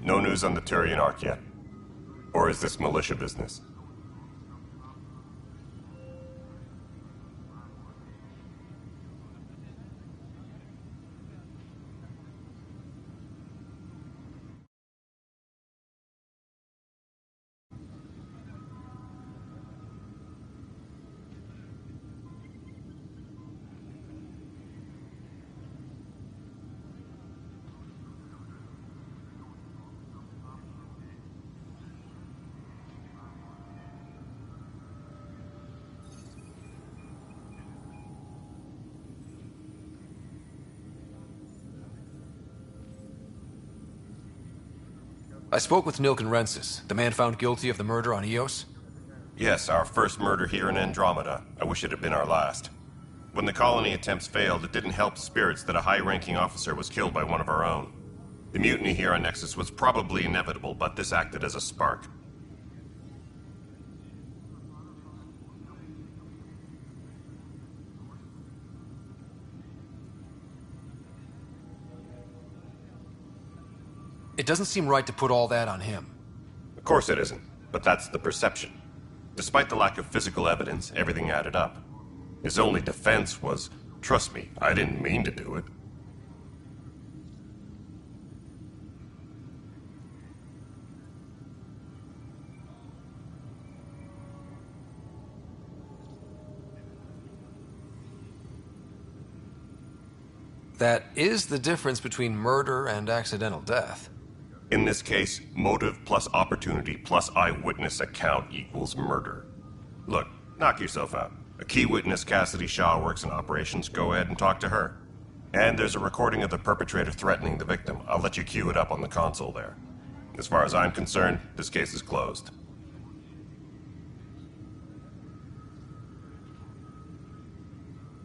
No news on the Turian Ark yet? Or is this militia business? I spoke with Nilken Rensis, the man found guilty of the murder on Eos. Yes, our first murder here in Andromeda. I wish it had been our last. When the colony attempts failed, it didn't help spirits that a high-ranking officer was killed by one of our own. The mutiny here on Nexus was probably inevitable, but this acted as a spark. It doesn't seem right to put all that on him. Of course it isn't, but that's the perception. Despite the lack of physical evidence, everything added up. His only defense was, "Trust me, I didn't mean to do it." That is the difference between murder and accidental death. In this case, motive plus opportunity plus eyewitness account equals murder. Look, knock yourself out. A key witness, Cassidy Shaw, works in operations. Go ahead and talk to her. And there's a recording of the perpetrator threatening the victim. I'll let you cue it up on the console there. As far as I'm concerned, this case is closed.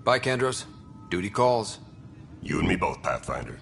Bye, Kendros. Duty calls. You and me both, Pathfinder.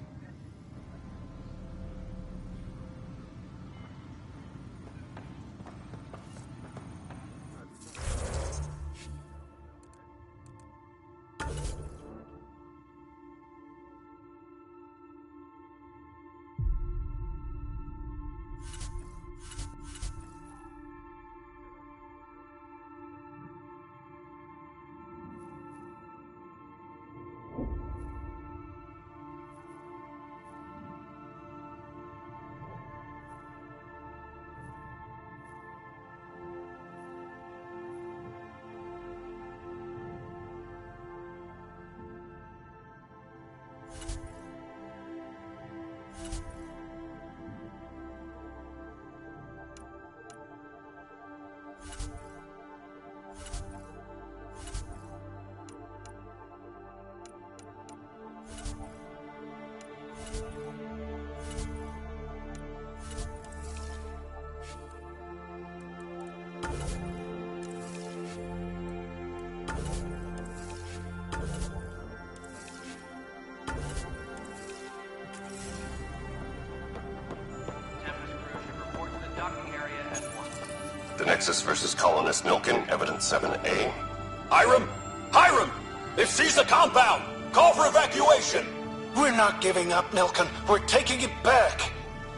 Nexus versus colonist Nilkin, evidence 7A. Hiram! Hiram! They've seized the compound! Call for evacuation! We're not giving up, Nilkin. We're taking it back.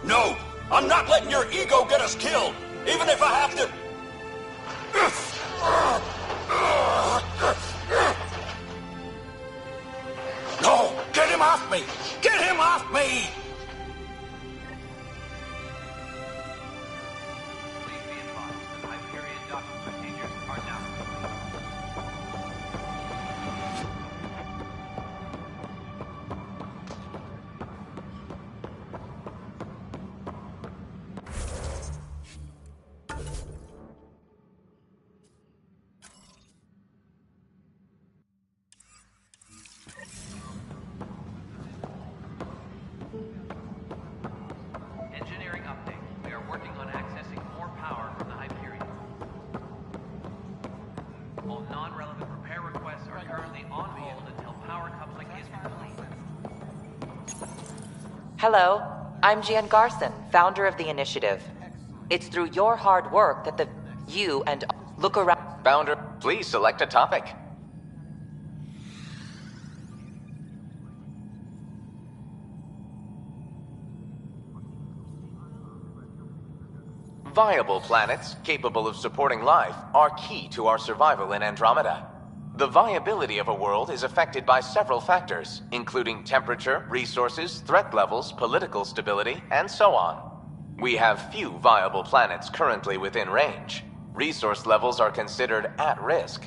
No! I'm not letting your ego get us killed! Even if I have to... No! Get him off me! Get him off me! Please be advised that Hyperion docking procedures are now complete. Engineering update. We are working on accessing more power from the Hyperion. All non-relevant repair requests are currently on hold until power coupling is complete. Hello, I'm Gian Garson, founder of the initiative. It's through your hard work that you and look around. Founder, please select a topic. Viable planets capable of supporting life are key to our survival in Andromeda. The viability of a world is affected by several factors, including temperature, resources, threat levels, political stability, and so on. We have few viable planets currently within range. Resource levels are considered at risk.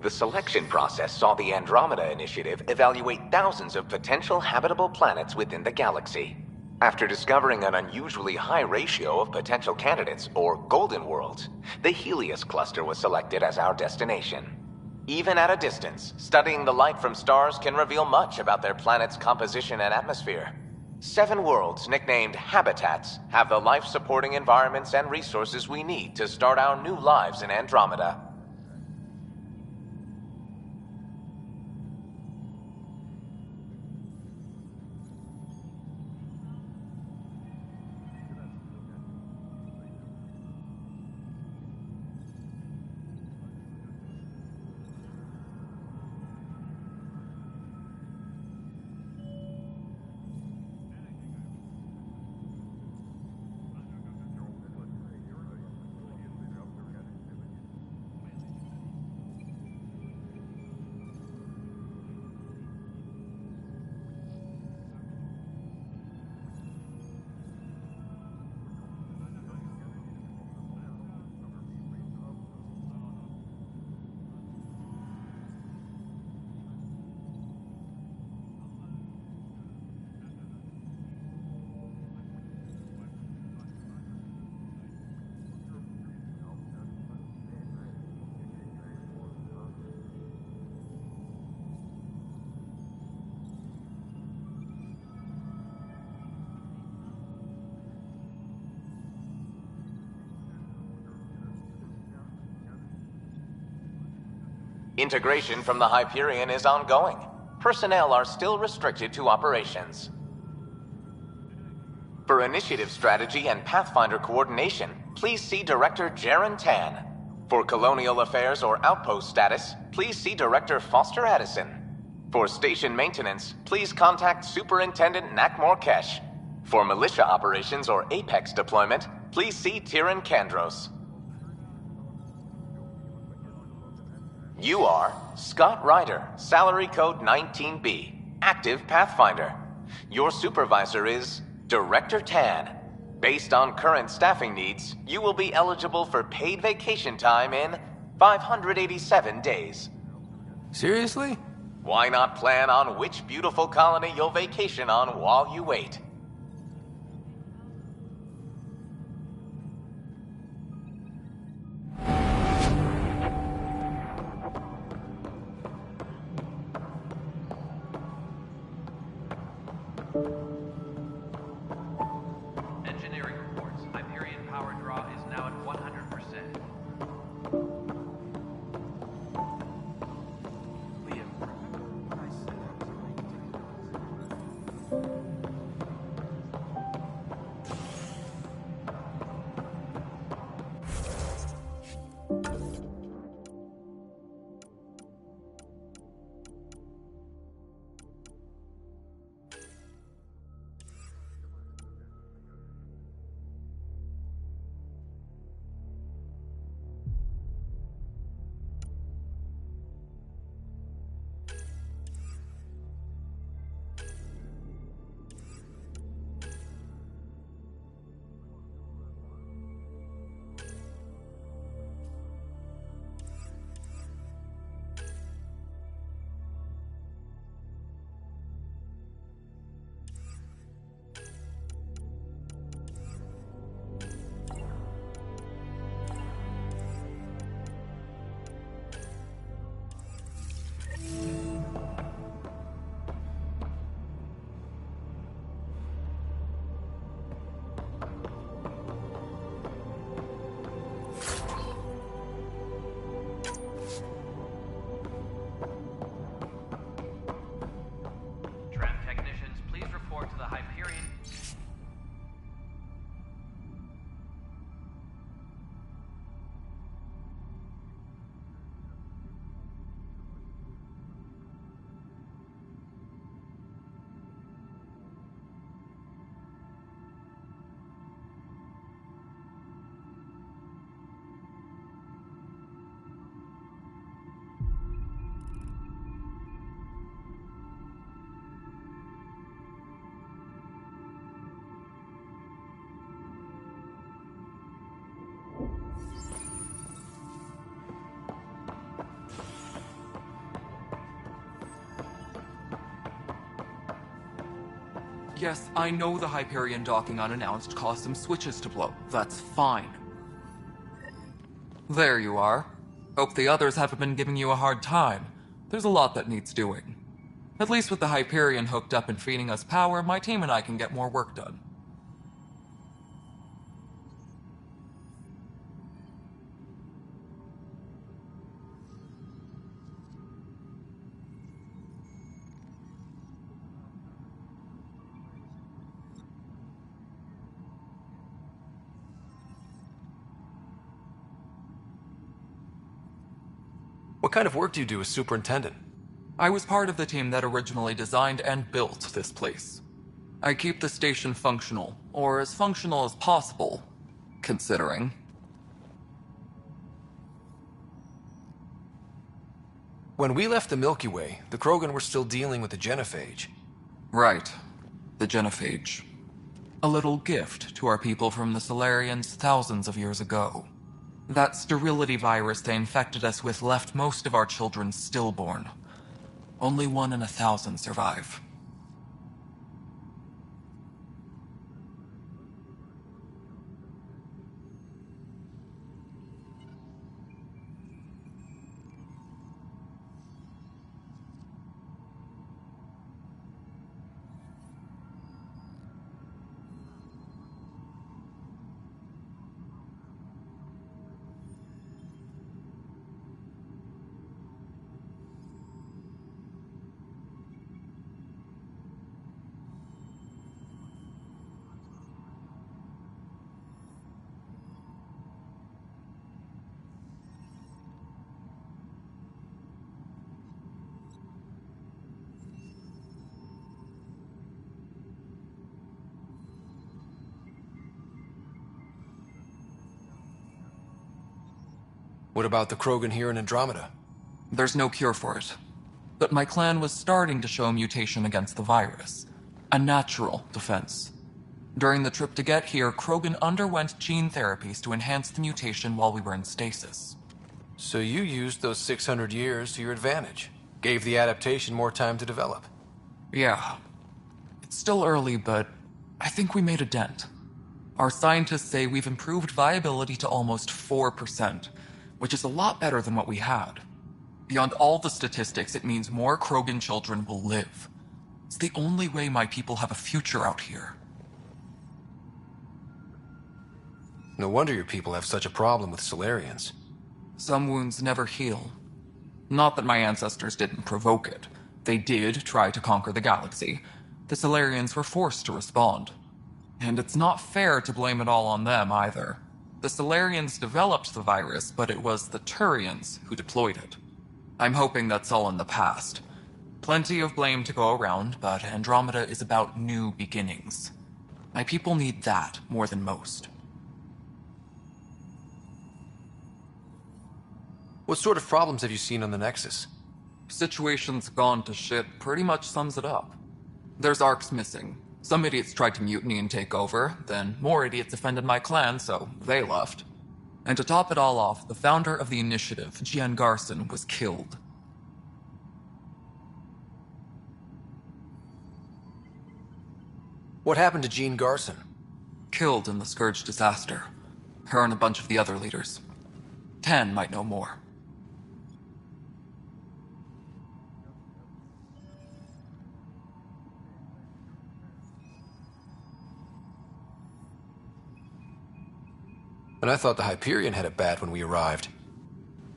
The selection process saw the Andromeda Initiative evaluate thousands of potential habitable planets within the galaxy. After discovering an unusually high ratio of potential candidates, or golden worlds, the Helios cluster was selected as our destination. Even at a distance, studying the light from stars can reveal much about their planet's composition and atmosphere. 7 worlds, nicknamed habitats, have the life-supporting environments and resources we need to start our new lives in Andromeda. Integration from the Hyperion is ongoing. Personnel are still restricted to operations. For initiative strategy and Pathfinder coordination, please see Director Jaren Tan. For colonial affairs or outpost status, please see Director Foster Addison. For station maintenance, please contact Superintendent Nakmor Kesh. For militia operations or Apex deployment, please see Tyran Kandros. You are Scott Ryder, salary code 19B, active Pathfinder. Your supervisor is Director Tan. Based on current staffing needs, you will be eligible for paid vacation time in 587 days. Seriously? Why not plan on which beautiful colony you'll vacation on while you wait? Engineering reports. Hyperion power draw is now at 100%. Yes, I know the Hyperion docking unannounced caused some switches to blow. That's fine. There you are. Hope the others haven't been giving you a hard time. There's a lot that needs doing. At least with the Hyperion hooked up and feeding us power, my team and I can get more work done. What kind of work do you do as superintendent? I was part of the team that originally designed and built this place. I keep the station functional, or as functional as possible, considering. When we left the Milky Way, the Krogan were still dealing with the genophage. Right. The genophage. A little gift to our people from the Solarians thousands of years ago. That sterility virus they infected us with left most of our children stillborn. Only 1 in 1,000 survive. What about the Krogan here in Andromeda? There's no cure for it. But my clan was starting to show a mutation against the virus. A natural defense. During the trip to get here, Krogan underwent gene therapies to enhance the mutation while we were in stasis. So you used those 600 years to your advantage. Gave the adaptation more time to develop. Yeah. It's still early, but I think we made a dent. Our scientists say we've improved viability to almost 4%, which is a lot better than what we had. Beyond all the statistics, it means more Krogan children will live. It's the only way my people have a future out here. No wonder your people have such a problem with Solarians. Some wounds never heal. Not that my ancestors didn't provoke it. They did try to conquer the galaxy. The Solarians were forced to respond. And it's not fair to blame it all on them either. The Solarians developed the virus, but it was the Turians who deployed it. I'm hoping that's all in the past. Plenty of blame to go around, but Andromeda is about new beginnings. My people need that more than most. What sort of problems have you seen on the Nexus? Situation's gone to shit pretty much sums it up. There's arcs missing. Some idiots tried to mutiny and take over, then more idiots offended my clan, so they left. And to top it all off, the founder of the initiative, Gian Garson, was killed. What happened to Jean Garson? Killed in the Scourge disaster. Her and a bunch of the other leaders. Tan might know more. And I thought the Hyperion had it bad when we arrived.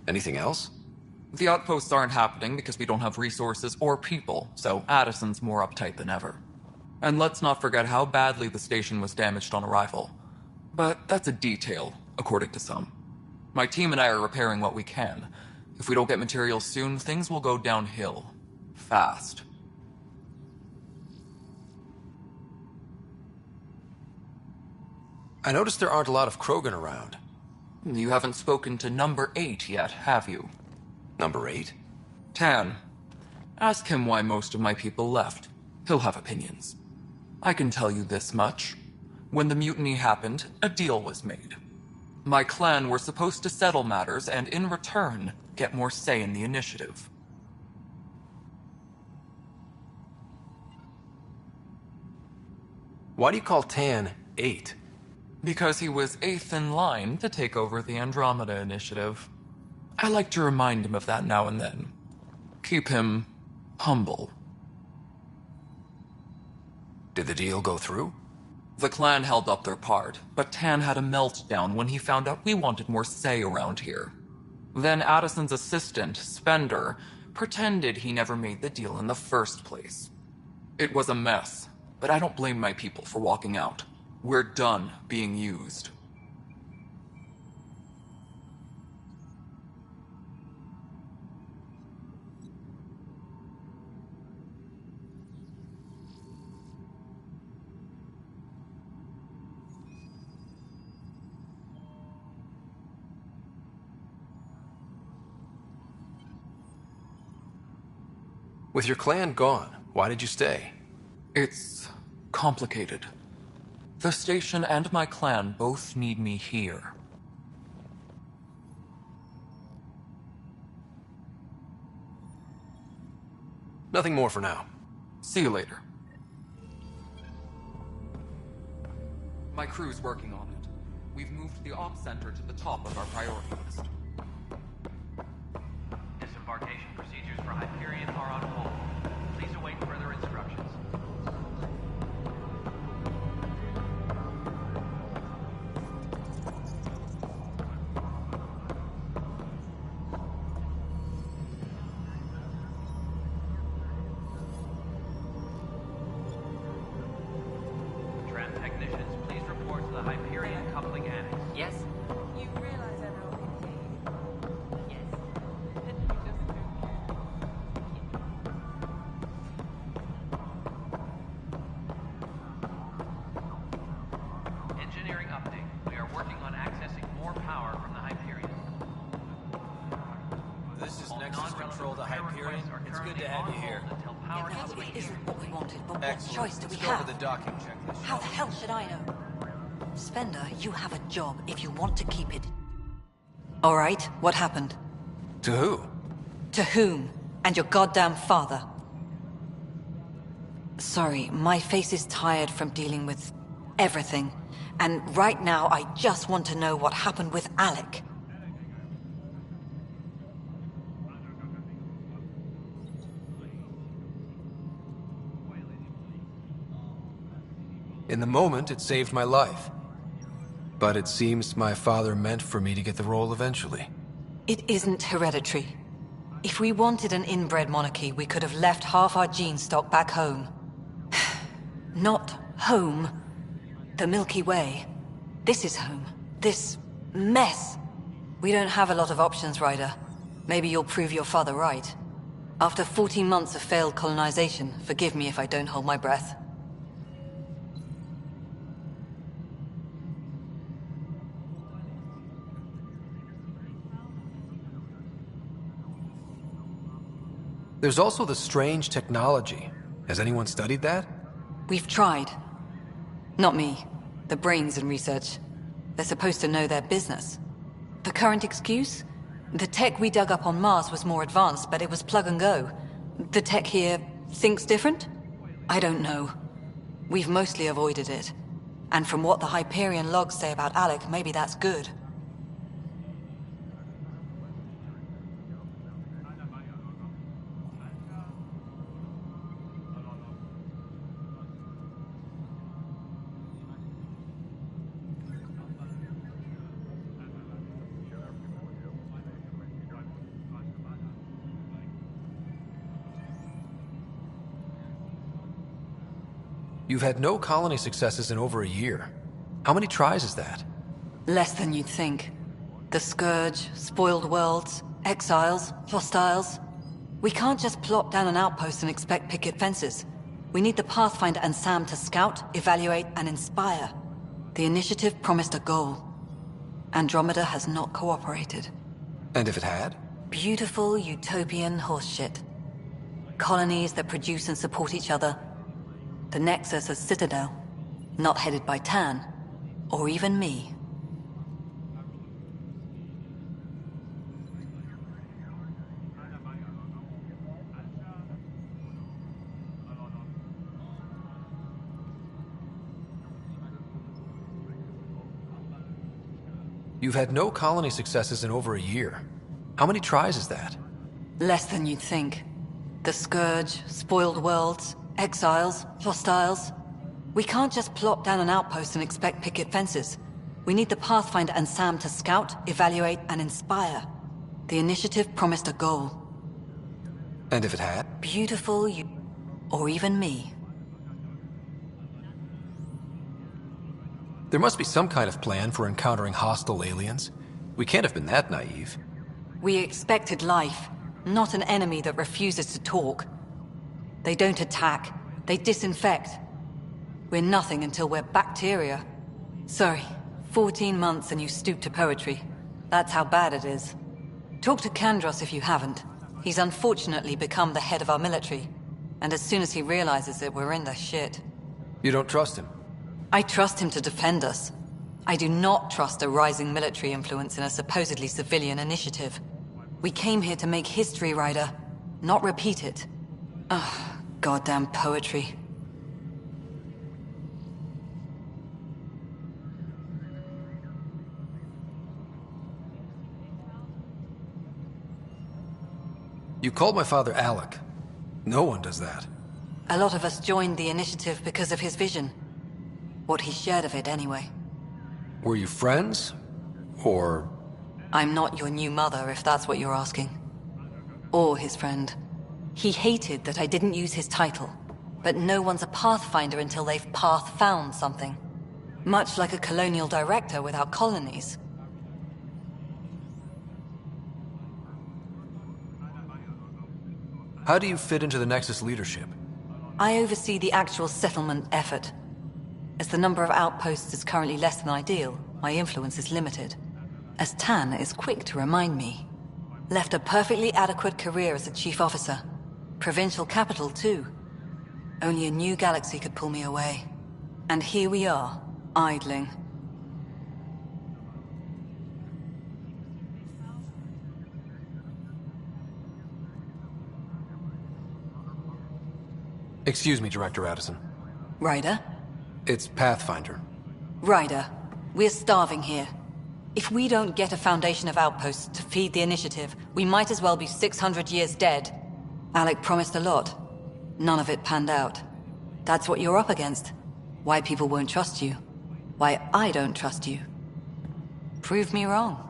Anything else? The outposts aren't happening because we don't have resources or people, so Addison's more uptight than ever. And let's not forget how badly the station was damaged on arrival. But that's a detail, according to some. My team and I are repairing what we can. If we don't get materials soon, things will go downhill. Fast. I noticed there aren't a lot of Krogan around. You haven't spoken to number 8 yet, have you? Number 8? Tan. Ask him why most of my people left. He'll have opinions. I can tell you this much. When the mutiny happened, a deal was made. My clan were supposed to settle matters and, in return, get more say in the initiative. Why do you call Tan 8? Because he was 8th in line to take over the Andromeda initiative. I like to remind him of that now and then. Keep him humble. Did the deal go through? The clan held up their part, but Tan had a meltdown when he found out we wanted more say around here. Then Addison's assistant, Spender, pretended he never made the deal in the first place. It was a mess, but I don't blame my people for walking out. We're done being used. With your clan gone, why did you stay? It's complicated. The station and my clan both need me here. Nothing more for now. See you later. My crew's working on it. We've moved the ops center to the top of our priority list. Disembarkation procedures for Hyperion are on hold. Please await further instructions. Tran technicians, please report to the Hyperion coupling annex. Yes? You realize I know Yes. that you just don't care. Engineering update. We are working on accessing more power from the Hyperion. This is All Nexus non-relevant Control to repair Hyperion. requests are It's good currently to have on you here. hold until power Maybe comes it back. isn't what we wanted, but what Excellent. choice do we Let's go over have? the docking checklist. How the hell should I know? Spender, you have a job if you want to keep it. All right, what happened? To who? To whom? And your goddamn father. Sorry, my face is tired from dealing with everything. And right now, I just want to know what happened with Alec. In the moment, it saved my life. But it seems my father meant for me to get the role eventually. It isn't hereditary. If we wanted an inbred monarchy, we could have left half our gene stock back home. Not home. The Milky Way. This is home. This mess. We don't have a lot of options, Ryder. Maybe you'll prove your father right. After 14 months of failed colonization, forgive me if I don't hold my breath. There's also the strange technology. Has anyone studied that? We've tried. Not me. The brains in research. They're supposed to know their business. The current excuse? The tech we dug up on Mars was more advanced, but it was plug and go. The tech here thinks different? I don't know. We've mostly avoided it. And from what the Hyperion logs say about Alec, maybe that's good. You've had no colony successes in over a year. How many tries is that? Less than you'd think. The Scourge, spoiled worlds, exiles, hostiles. We can't just plop down an outpost and expect picket fences. We need the Pathfinder and Sam to scout, evaluate, and inspire. The initiative promised a goal. Andromeda has not cooperated. And if it had? Beautiful utopian horseshit. Colonies that produce and support each other. The Nexus as Citadel. Not headed by Tan. Or even me. You've had no colony successes in over a year. How many tries is that? Less than you'd think. The Scourge, spoiled worlds, exiles, hostiles. We can't just plop down an outpost and expect picket fences. We need the Pathfinder and Sam to scout, evaluate, and inspire. The initiative promised a goal. And if it had? Beautiful you... or even me. There must be some kind of plan for encountering hostile aliens. We can't have been that naive. We expected life, not an enemy that refuses to talk. They don't attack, they disinfect. We're nothing until we're bacteria. Sorry, 14 months and you stoop to poetry. That's how bad it is. Talk to Kandros if you haven't. He's unfortunately become the head of our military. And as soon as he realizes it, we're in the shit. You don't trust him? I trust him to defend us. I do not trust a rising military influence in a supposedly civilian initiative. We came here to make history, Ryder, not repeat it. Ugh, goddamn poetry. You called my father Alec. No one does that. A lot of us joined the initiative because of his vision. What he shared of it, anyway. Were you friends? Or... I'm not your new mother, if that's what you're asking. Or his friend. He hated that I didn't use his title. But no one's a Pathfinder until they've path-found something. Much like a colonial director without colonies. How do you fit into the Nexus leadership? I oversee the actual settlement effort. As the number of outposts is currently less than ideal, my influence is limited. As Tan is quick to remind me. Left a perfectly adequate career as a chief officer. Provincial capital, too. Only a new galaxy could pull me away. And here we are, idling. Excuse me, Director Addison. Ryder? It's Pathfinder. Ryder, we're starving here. If we don't get a foundation of outposts to feed the initiative, we might as well be 600 years dead. Alec promised a lot. None of it panned out. That's what you're up against. Why people won't trust you. Why I don't trust you. Prove me wrong.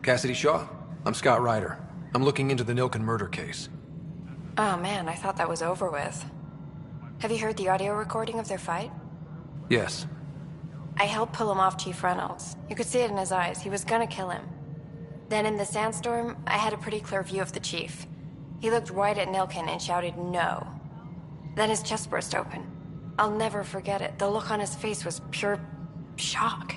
Cassidy Shaw? I'm Scott Ryder. I'm looking into the Nilken murder case. Oh man, I thought that was over with. Have you heard the audio recording of their fight? Yes. I helped pull him off Chief Reynolds. You could see it in his eyes. He was gonna kill him. Then in the sandstorm, I had a pretty clear view of the Chief. He looked right at Nilken and shouted no. Then his chest burst open. I'll never forget it. The look on his face was pure shock.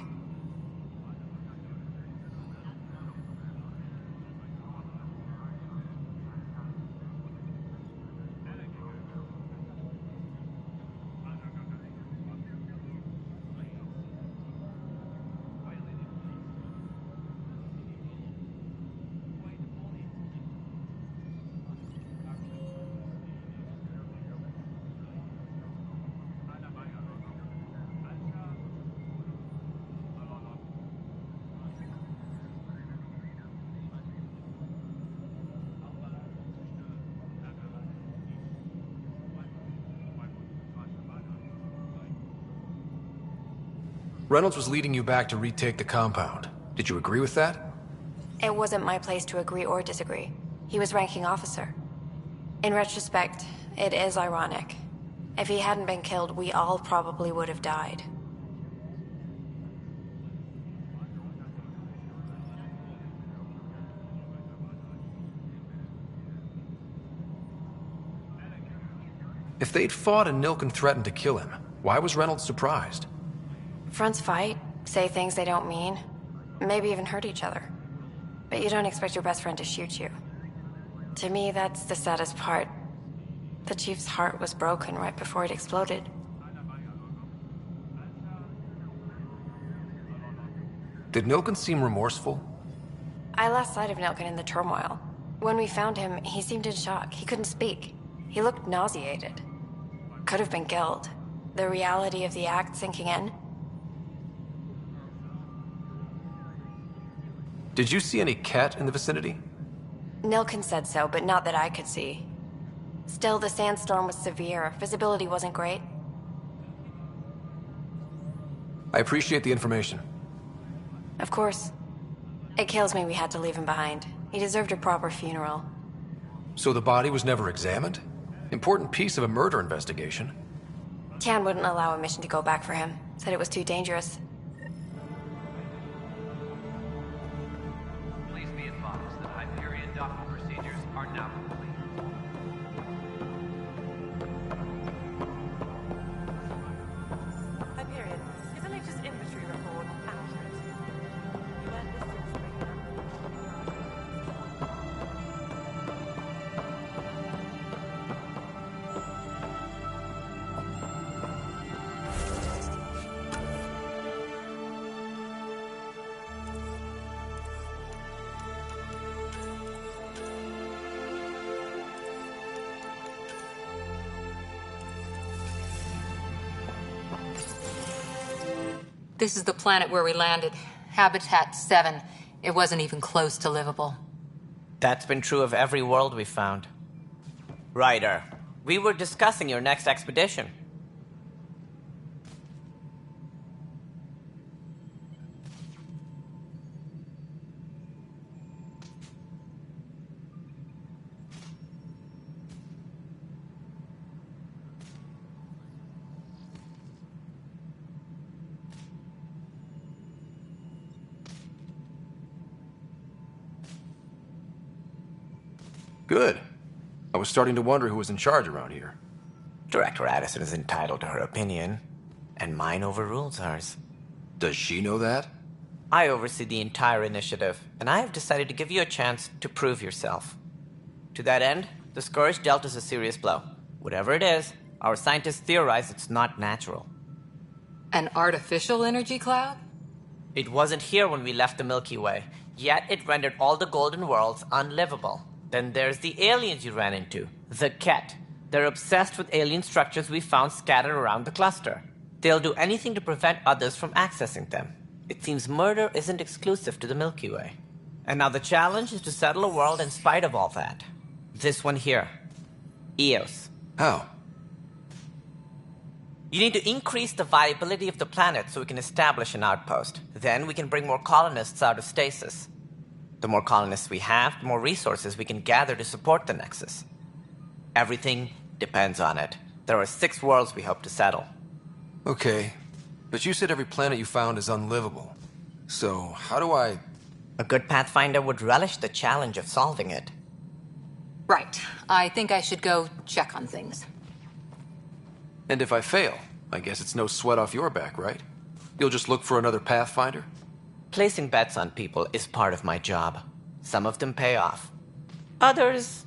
Reynolds was leading you back to retake the compound. Did you agree with that? It wasn't my place to agree or disagree. He was ranking officer. In retrospect, it is ironic. If he hadn't been killed, we all probably would have died. If they'd fought and Nilken threatened to kill him, why was Reynolds surprised? Fronts fight, say things they don't mean, maybe even hurt each other. But you don't expect your best friend to shoot you. To me, that's the saddest part. The Chief's heart was broken right before it exploded. Did Nilken seem remorseful? I lost sight of Nilken in the turmoil. When we found him, he seemed in shock. He couldn't speak. He looked nauseated. Could have been killed. The reality of the act sinking in. Did you see any cat in the vicinity? Nilkin said so, but not that I could see. Still, the sandstorm was severe. Visibility wasn't great. I appreciate the information. Of course. It kills me we had to leave him behind. He deserved a proper funeral. So the body was never examined? Important piece of a murder investigation. Tian wouldn't allow a mission to go back for him. Said it was too dangerous. Please be advised that Hyperion docking procedures are now complete. Hyperion, is the latest inventory report accurate? You learned this since bringing up This is the planet where we landed. Habitat 7. It wasn't even close to livable. That's been true of every world we've found. Ryder, we were discussing your next expedition. Good. I was starting to wonder who was in charge around here. Director Addison is entitled to her opinion, and mine overrules hers. Does she know that? I oversee the entire initiative, and I have decided to give you a chance to prove yourself. To that end, the Scourge dealt us a serious blow. Whatever it is, our scientists theorize it's not natural. An artificial energy cloud? It wasn't here when we left the Milky Way, yet it rendered all the golden worlds unlivable. Then there's the aliens you ran into, the Ket. They're obsessed with alien structures we found scattered around the cluster. They'll do anything to prevent others from accessing them. It seems murder isn't exclusive to the Milky Way. And now the challenge is to settle a world in spite of all that. This one here. Eos. How? You need to increase the viability of the planet so we can establish an outpost. Then we can bring more colonists out of stasis. The more colonists we have, the more resources we can gather to support the Nexus. Everything depends on it. There are 6 worlds we hope to settle. Okay, but you said every planet you found is unlivable. So, how do I... A good Pathfinder would relish the challenge of solving it. Right. I think I should go check on things. And if I fail, I guess it's no sweat off your back, right? You'll just look for another Pathfinder? Placing bets on people is part of my job. Some of them pay off. Others...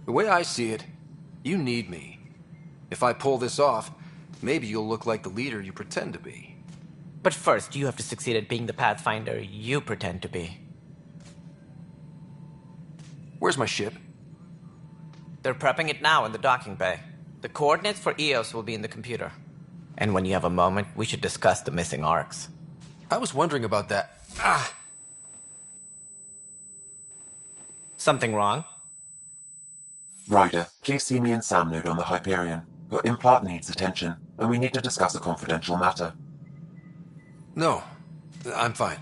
The way I see it, you need me. If I pull this off, maybe you'll look like the leader you pretend to be. But first, you have to succeed at being the Pathfinder you pretend to be. Where's my ship? They're prepping it now in the docking bay. The coordinates for Eos will be in the computer. And when you have a moment, we should discuss the missing arcs. I was wondering about that. Something wrong? Ryder, please see me and Sam Node on the Hyperion. Your implant needs attention, and we need to discuss a confidential matter. No, I'm fine.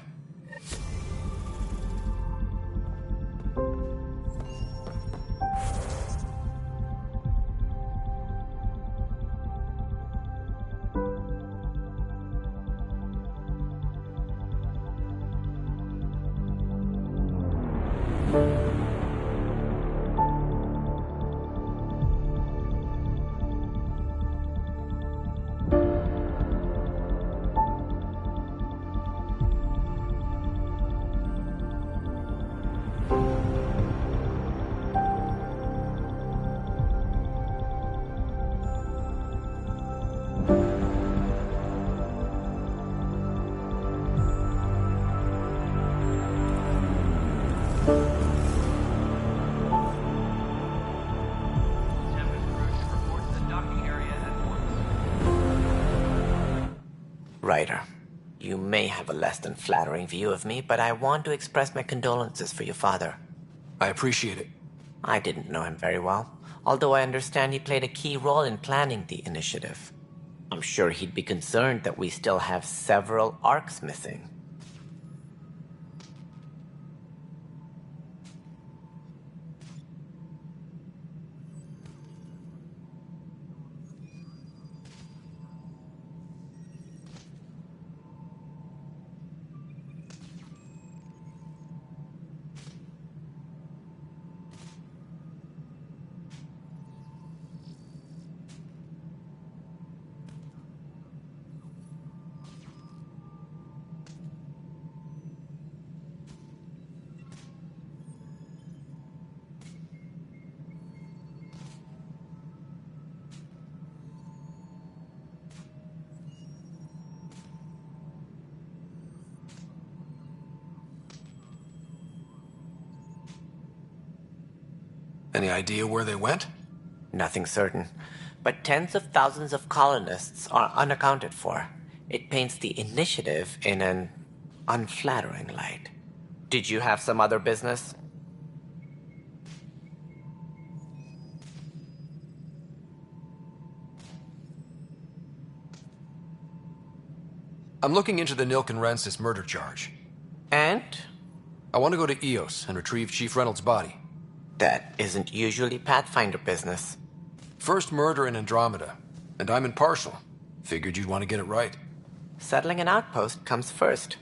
Ryder, you may have a less than flattering view of me, but I want to express my condolences for your father. I appreciate it. I didn't know him very well, although I understand he played a key role in planning the initiative. I'm sure he'd be concerned that we still have several arcs missing. Any idea where they went? Nothing certain, but tens of thousands of colonists are unaccounted for. It paints the initiative in an unflattering light. Did you have some other business? I'm looking into the Nilkenrensis murder charge. And? I want to go to Eos and retrieve Chief Reynolds' body. That isn't usually Pathfinder business. First murder in Andromeda, and I'm impartial. Figured you'd want to get it right. Settling an outpost comes first.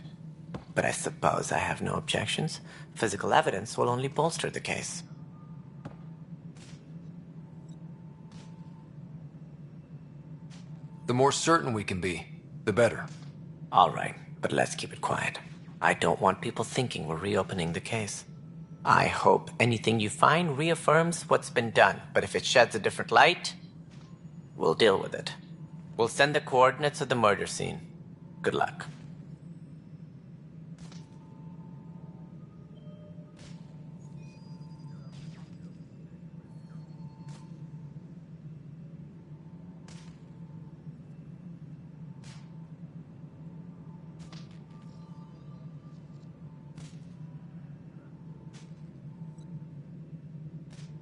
But I suppose I have no objections. Physical evidence will only bolster the case. The more certain we can be, the better. All right, but let's keep it quiet. I don't want people thinking we're reopening the case. I hope anything you find reaffirms what's been done, but if it sheds a different light, we'll deal with it. We'll send the coordinates of the murder scene. Good luck.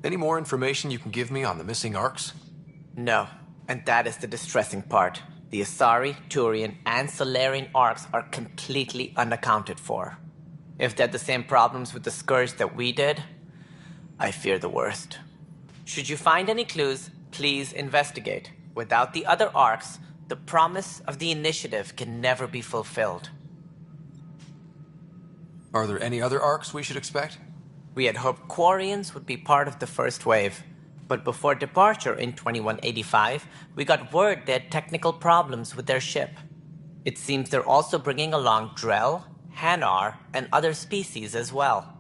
Any more information you can give me on the missing arcs? No, and that is the distressing part. The Asari, Turian, and Solarian arcs are completely unaccounted for. If they had the same problems with the Scourge that we did, I fear the worst. Should you find any clues, please investigate. Without the other arcs, the promise of the initiative can never be fulfilled. Are there any other arcs we should expect? We had hoped Quarians would be part of the first wave, but before departure in 2185, we got word they had technical problems with their ship. It seems they're also bringing along Drell, Hanar, and other species as well.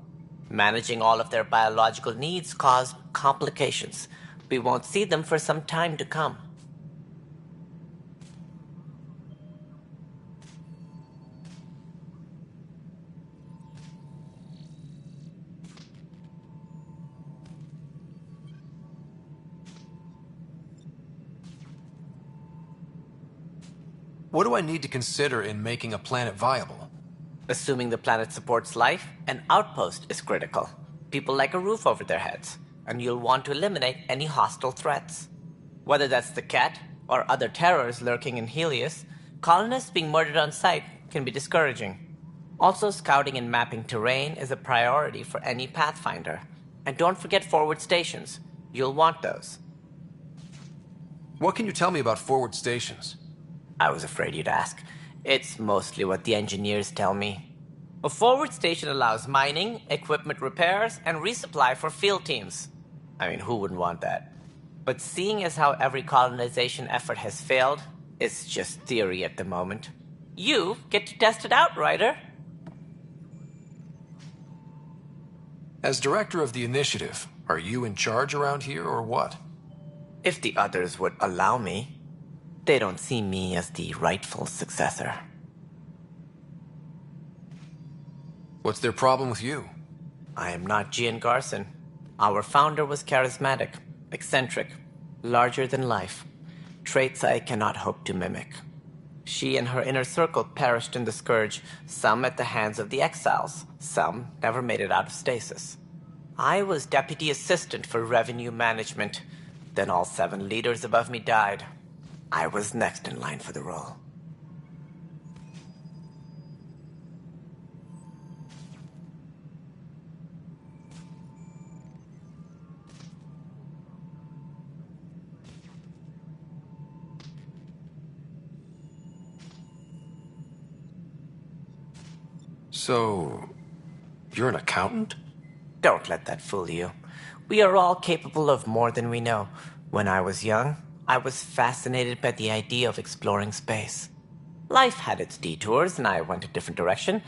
Managing all of their biological needs caused complications. We won't see them for some time to come. What do I need to consider in making a planet viable? Assuming the planet supports life, an outpost is critical. People like a roof over their heads, and you'll want to eliminate any hostile threats. Whether that's the Cat or other terrors lurking in Helios, colonists being murdered on sight can be discouraging. Also, scouting and mapping terrain is a priority for any Pathfinder. And don't forget forward stations. You'll want those. What can you tell me about forward stations? I was afraid you'd ask. It's mostly what the engineers tell me. A forward station allows mining, equipment repairs, and resupply for field teams. I mean, who wouldn't want that? But seeing as how every colonization effort has failed, it's just theory at the moment. You get to test it out, Ryder. As director of the initiative, are you in charge around here or what? If the others would allow me. They don't see me as the rightful successor. What's their problem with you? I am not Gian Garson. Our founder was charismatic, eccentric, larger than life. Traits I cannot hope to mimic. She and her inner circle perished in the Scourge, some at the hands of the Exiles, some never made it out of stasis. I was deputy assistant for revenue management. Then all 7 leaders above me died. I was next in line for the role. So, you're an accountant? Don't let that fool you. We are all capable of more than we know. When I was young, I was fascinated by the idea of exploring space. Life had its detours, and I went a different direction.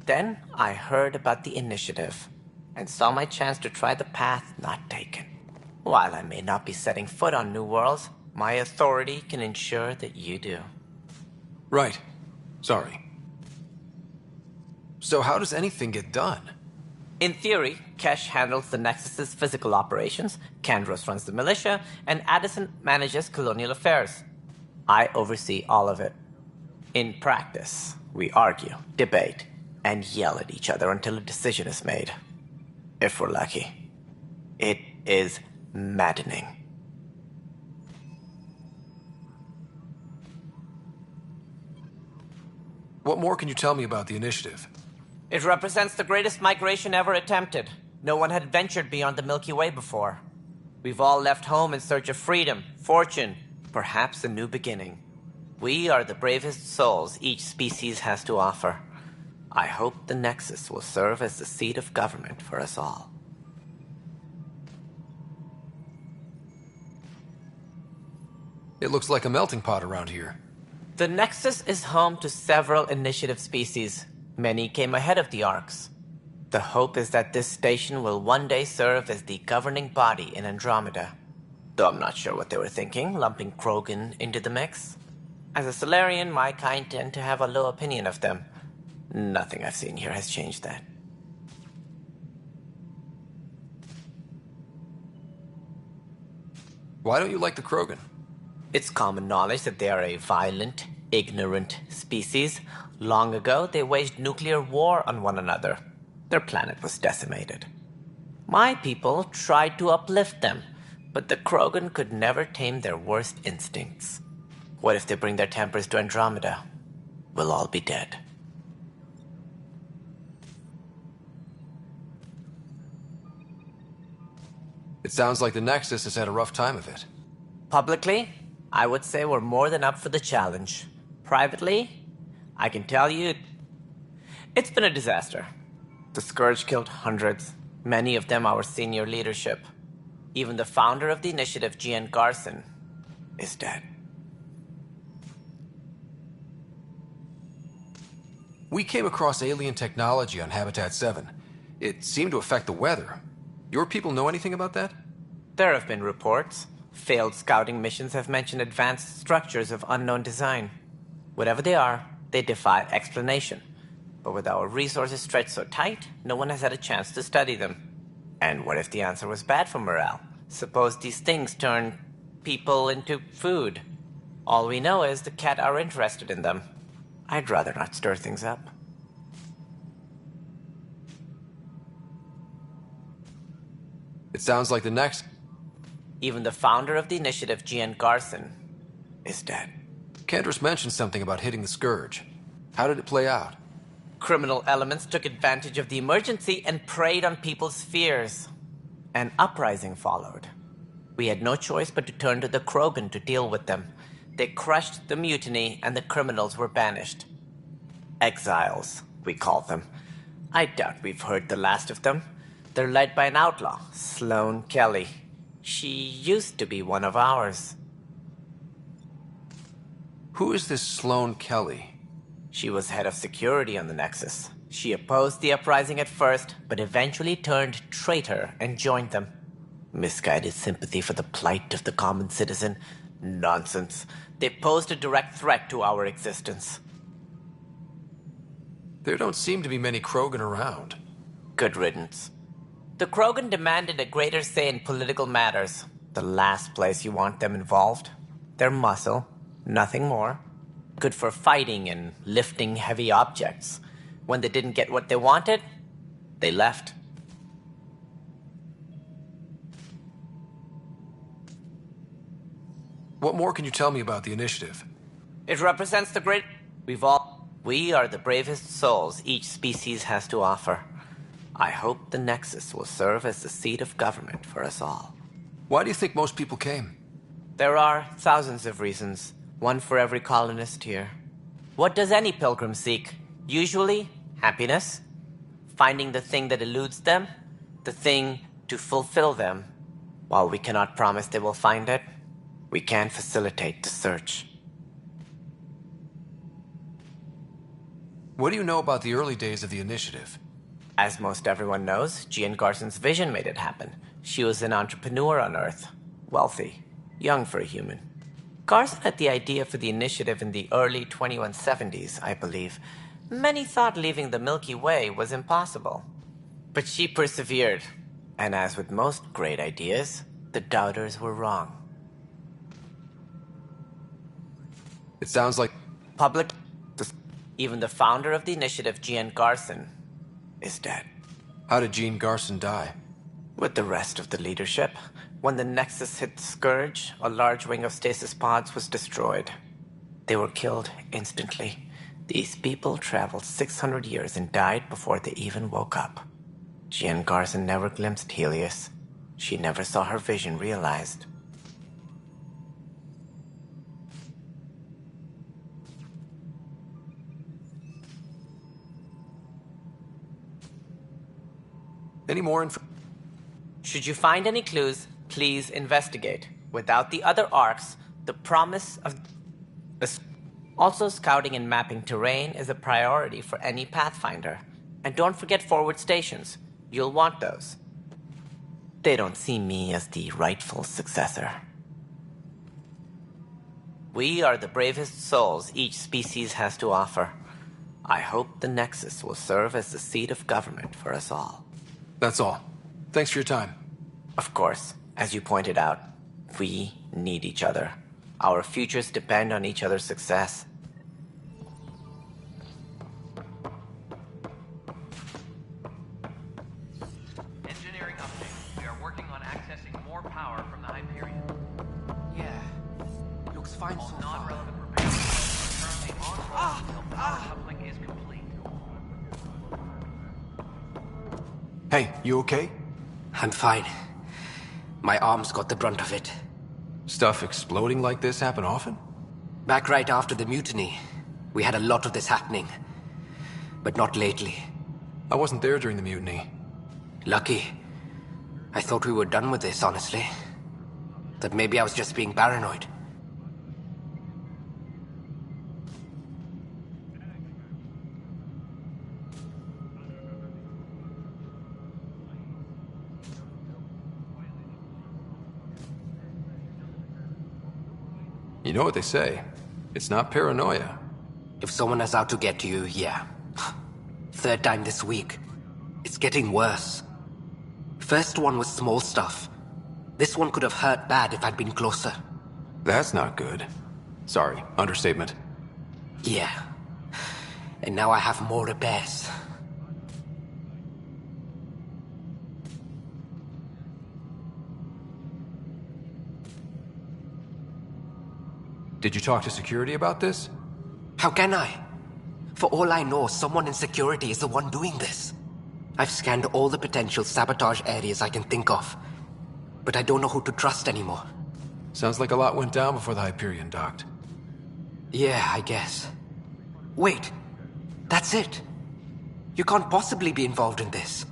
Then I heard about the initiative, and saw my chance to try the path not taken. While I may not be setting foot on new worlds, my authority can ensure that you do. Right. Sorry. So how does anything get done? In theory, Kesh handles the Nexus's physical operations, Kandros runs the militia, and Addison manages colonial affairs. I oversee all of it. In practice, we argue, debate, and yell at each other until a decision is made. If we're lucky. It is maddening. What more can you tell me about the initiative? It represents the greatest migration ever attempted. No one had ventured beyond the Milky Way before. We've all left home in search of freedom, fortune, perhaps a new beginning. We are the bravest souls each species has to offer. I hope the Nexus will serve as the seat of government for us all. It looks like a melting pot around here. The Nexus is home to several initiative species. Many came ahead of the Arks. The hope is that this station will one day serve as the governing body in Andromeda. Though I'm not sure what they were thinking, lumping Krogan into the mix. As a Solarian, my kind tend to have a low opinion of them. Nothing I've seen here has changed that. Why don't you like the Krogan? It's common knowledge that they are a violent, ignorant species. Long ago, they waged nuclear war on one another. Their planet was decimated. My people tried to uplift them, but the Krogan could never tame their worst instincts. What if they bring their tempers to Andromeda? We'll all be dead. It sounds like the Nexus has had a rough time of it. Publicly, I would say we're more than up for the challenge. Privately, I can tell you, it's been a disaster. The Scourge killed hundreds, many of them our senior leadership. Even the founder of the initiative, Gian Garson, is dead. We came across alien technology on Habitat 7. It seemed to affect the weather. Your people know anything about that? There have been reports. Failed scouting missions have mentioned advanced structures of unknown design. Whatever they are, they defy explanation. But with our resources stretched so tight, no one has had a chance to study them. And what if the answer was bad for morale? Suppose these things turn people into food. All we know is the Cat are interested in them. I'd rather not stir things up. It sounds like the next... Even the founder of the initiative, Gian Garson, is dead. Kandros mentioned something about hitting the Scourge. How did it play out? Criminal elements took advantage of the emergency and preyed on people's fears. An uprising followed. We had no choice but to turn to the Krogan to deal with them. They crushed the mutiny and the criminals were banished. Exiles, we call them. I doubt we've heard the last of them. They're led by an outlaw, Sloane Kelly. She used to be one of ours. Who is this Sloane Kelly? She was head of security on the Nexus. She opposed the uprising at first, but eventually turned traitor and joined them. Misguided sympathy for the plight of the common citizen? Nonsense. They posed a direct threat to our existence. There don't seem to be many Krogan around. Good riddance. The Krogan demanded a greater say in political matters. The last place you want them involved. Their muscle, nothing more. Good for fighting and lifting heavy objects. When they didn't get what they wanted, they left. What more can you tell me about the initiative? It represents the great... We are the bravest souls each species has to offer. I hope the Nexus will serve as the seat of government for us all. Why do you think most people came? There are thousands of reasons, one for every colonist here. What does any pilgrim seek? Usually, happiness. Finding the thing that eludes them, the thing to fulfill them. While we cannot promise they will find it, we can facilitate the search. What do you know about the early days of the initiative? As most everyone knows, Jean Garson's vision made it happen. She was an entrepreneur on Earth. Wealthy. Young for a human. Garson had the idea for the initiative in the early 2170s, I believe. Many thought leaving the Milky Way was impossible. But she persevered. And as with most great ideas, the doubters were wrong. It sounds like... Public... Even the founder of the initiative, Jean Garson, is dead. How did Jean Garson die? With the rest of the leadership. When the Nexus hit Scourge, a large wing of stasis pods was destroyed. They were killed instantly. These people traveled 600 years and died before they even woke up. Jean Garson never glimpsed Helios. She never saw her vision realized. Any more info? Should you find any clues, please investigate. Without the other arcs, the promise of... Also, scouting and mapping terrain is a priority for any Pathfinder. And don't forget forward stations. You'll want those. They don't see me as the rightful successor. We are the bravest souls each species has to offer. I hope the Nexus will serve as the seat of government for us all. That's all. Thanks for your time. Of course, as you pointed out, we need each other. Our futures depend on each other's success. Engineering update. We are working on accessing more power from the Hyperion. Yeah. Looks fine All so far. non-relevant repair requests are currently on hold until power coupling is complete. Hey, you okay? I'm fine. My arms got the brunt of it. Stuff exploding like this happen often? Back right after the mutiny, we had a lot of this happening. But not lately. I wasn't there during the mutiny. Lucky. I thought we were done with this, honestly. That maybe I was just being paranoid. You know what they say. It's not paranoia. If someone is out to get you, yeah. Third time this week. It's getting worse. First one was small stuff. This one could have hurt bad if I'd been closer. That's not good. Sorry, understatement. Yeah. And now I have more repairs. Did you talk to security about this? How can I? For all I know, someone in security is the one doing this. I've scanned all the potential sabotage areas I can think of. But I don't know who to trust anymore. Sounds like a lot went down before the Hyperion docked. Yeah, I guess. Wait. That's it. You can't possibly be involved in this.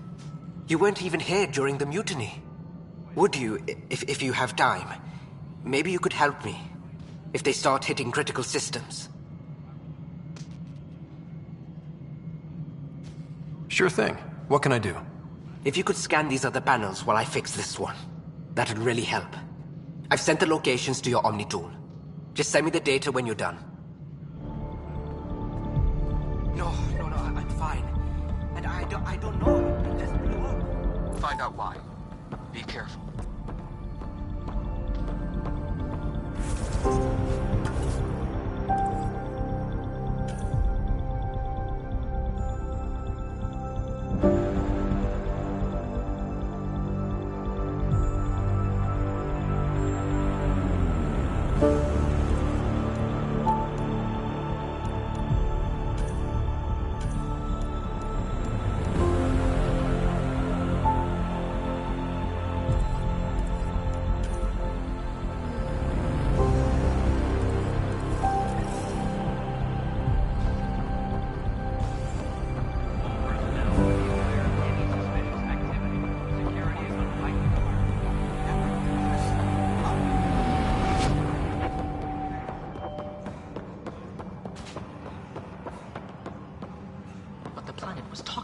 You weren't even here during the mutiny. Would you, if you have time? Maybe you could help me. If they start hitting critical systems. Sure thing. What can I do? If you could scan these other panels while I fix this one, that'd really help. I've sent the locations to your Omni tool. Just send me the data when you're done. No, I'm fine. And I don't know. It just blew up. Find out why. Be careful.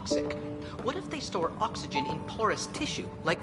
toxic? What if they store oxygen in porous tissue, like...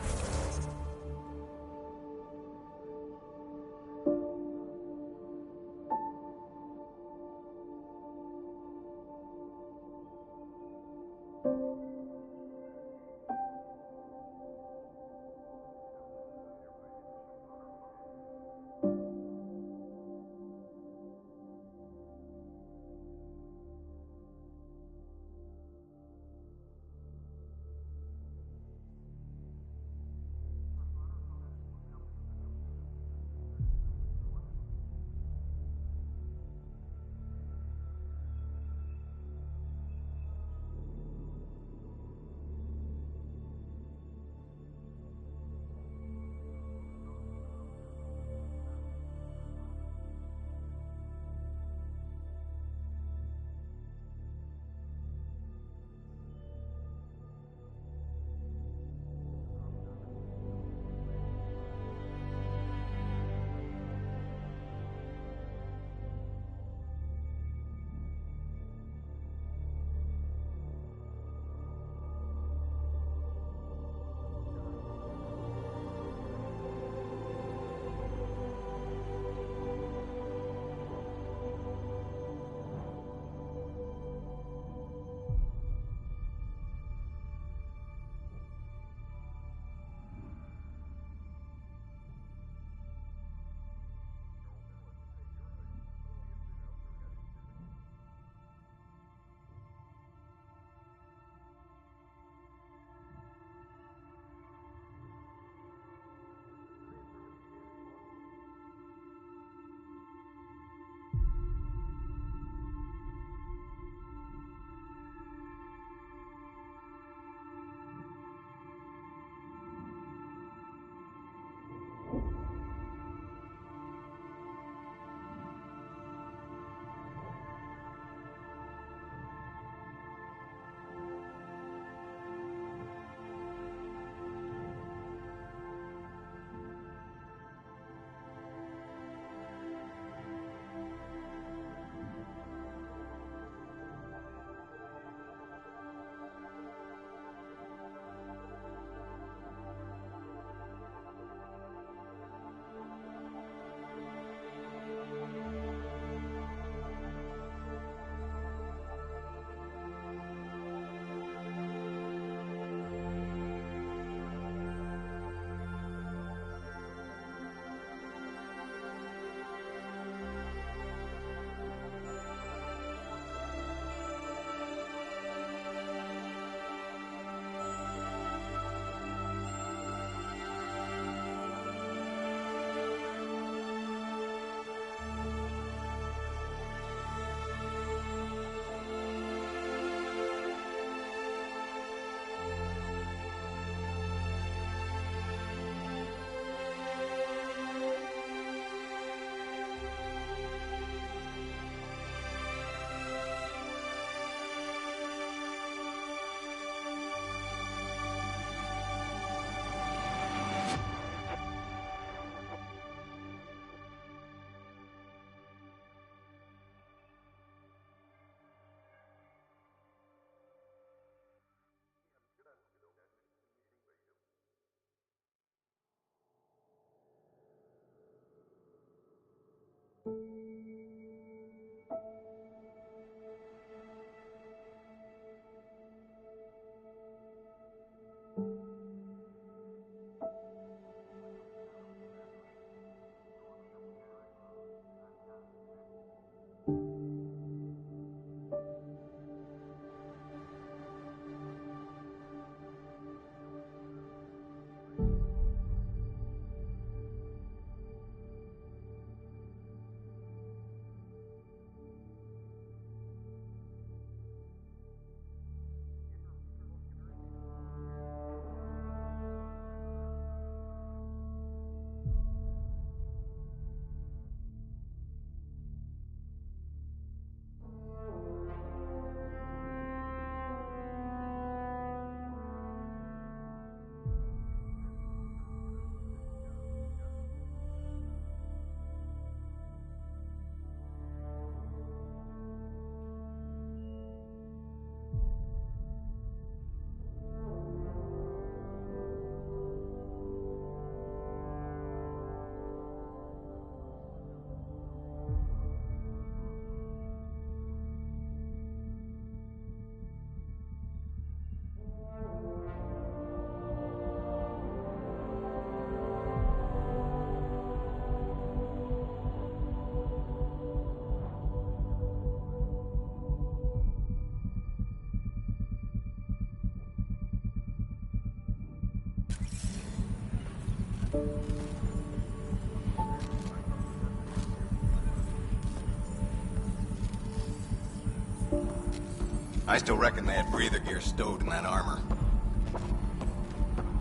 I still reckon they had breather gear stowed in that armor.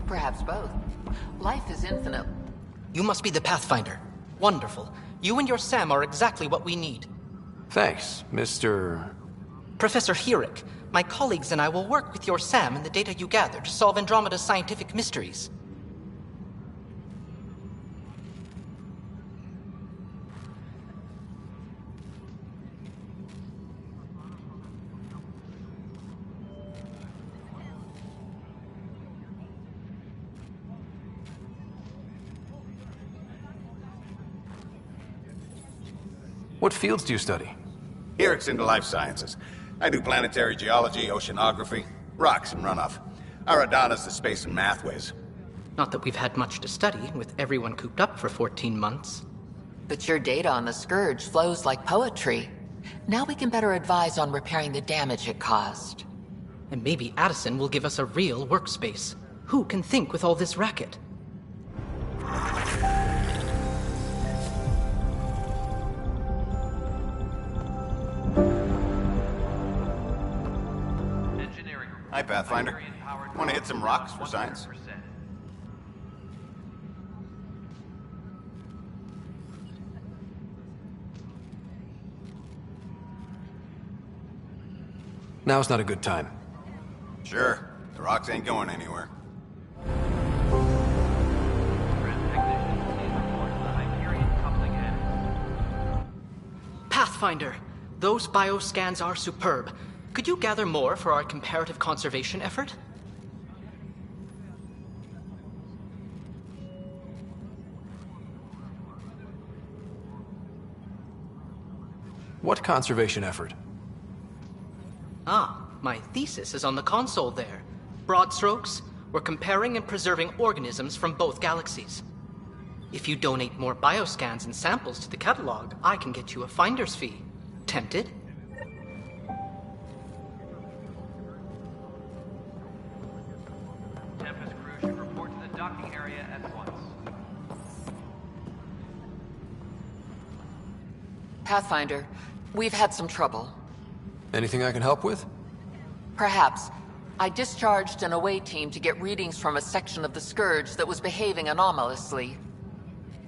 Perhaps both. Life is infinite. You must be the Pathfinder. Wonderful. You and your Sam are exactly what we need. Thanks, Mr. Professor Herrick, my colleagues and I will work with your Sam and the data you gather to solve Andromeda's scientific mysteries. What fields do you study? Herrick's into life sciences. I do planetary geology, oceanography, rocks and runoff. Aradana's the space and math whiz. Not that we've had much to study, with everyone cooped up for 14 months. But your data on the Scourge flows like poetry. Now we can better advise on repairing the damage it caused. And maybe Addison will give us a real workspace. Who can think with all this racket? Hi, Pathfinder. Want to hit some rocks for science? Now's not a good time. Sure. The rocks ain't going anywhere. Pathfinder, those bioscans are superb. Could you gather more for our comparative conservation effort? What conservation effort? Ah, my thesis is on the console there. Broad strokes, we're comparing and preserving organisms from both galaxies. If you donate more bioscans and samples to the catalog, I can get you a finder's fee. Tempted? Tempest crew should report to the docking area at once. Pathfinder, we've had some trouble. Anything I can help with? Perhaps. I discharged an away team to get readings from a section of the Scourge that was behaving anomalously.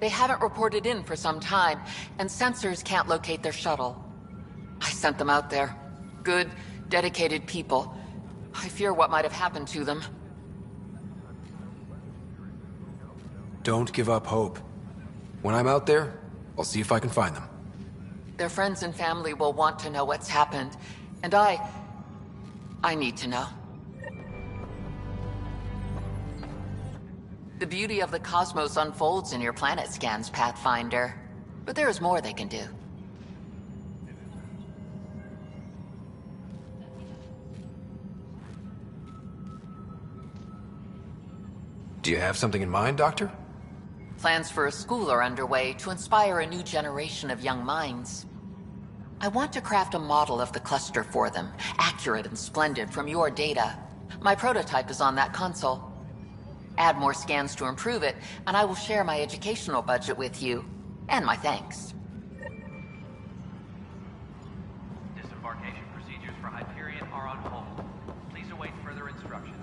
They haven't reported in for some time, and sensors can't locate their shuttle. I sent them out there. Good, dedicated people. I fear what might have happened to them. Don't give up hope. When I'm out there, I'll see if I can find them. Their friends and family will want to know what's happened, and I need to know. The beauty of the cosmos unfolds in your planet scans, Pathfinder. But there is more they can do. Do you have something in mind, Doctor? Plans for a school are underway to inspire a new generation of young minds. I want to craft a model of the cluster for them, accurate and splendid from your data. My prototype is on that console. Add more scans to improve it, and I will share my educational budget with you. And my thanks. Disembarkation procedures for Hyperion are on hold. Please await further instructions.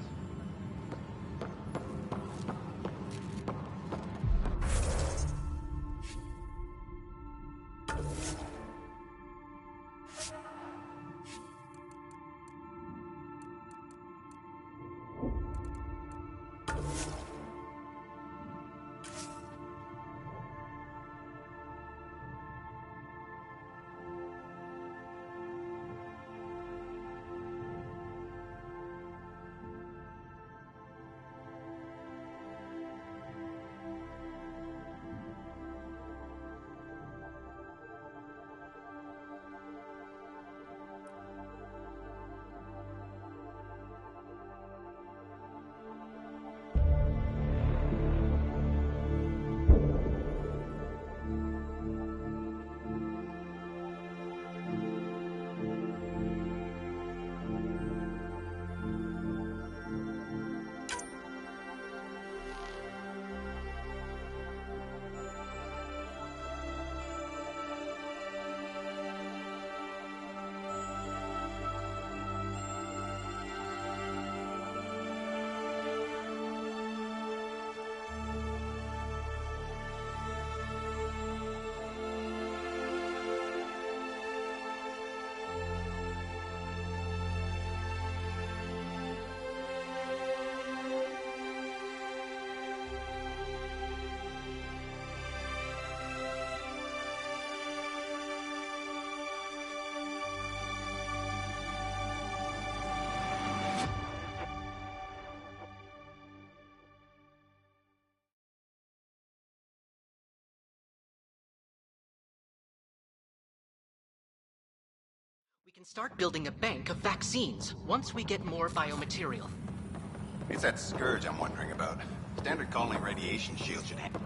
can start building a bank of vaccines once we get more biomaterial. It's that scourge I'm wondering about. Standard colony radiation shield should handle.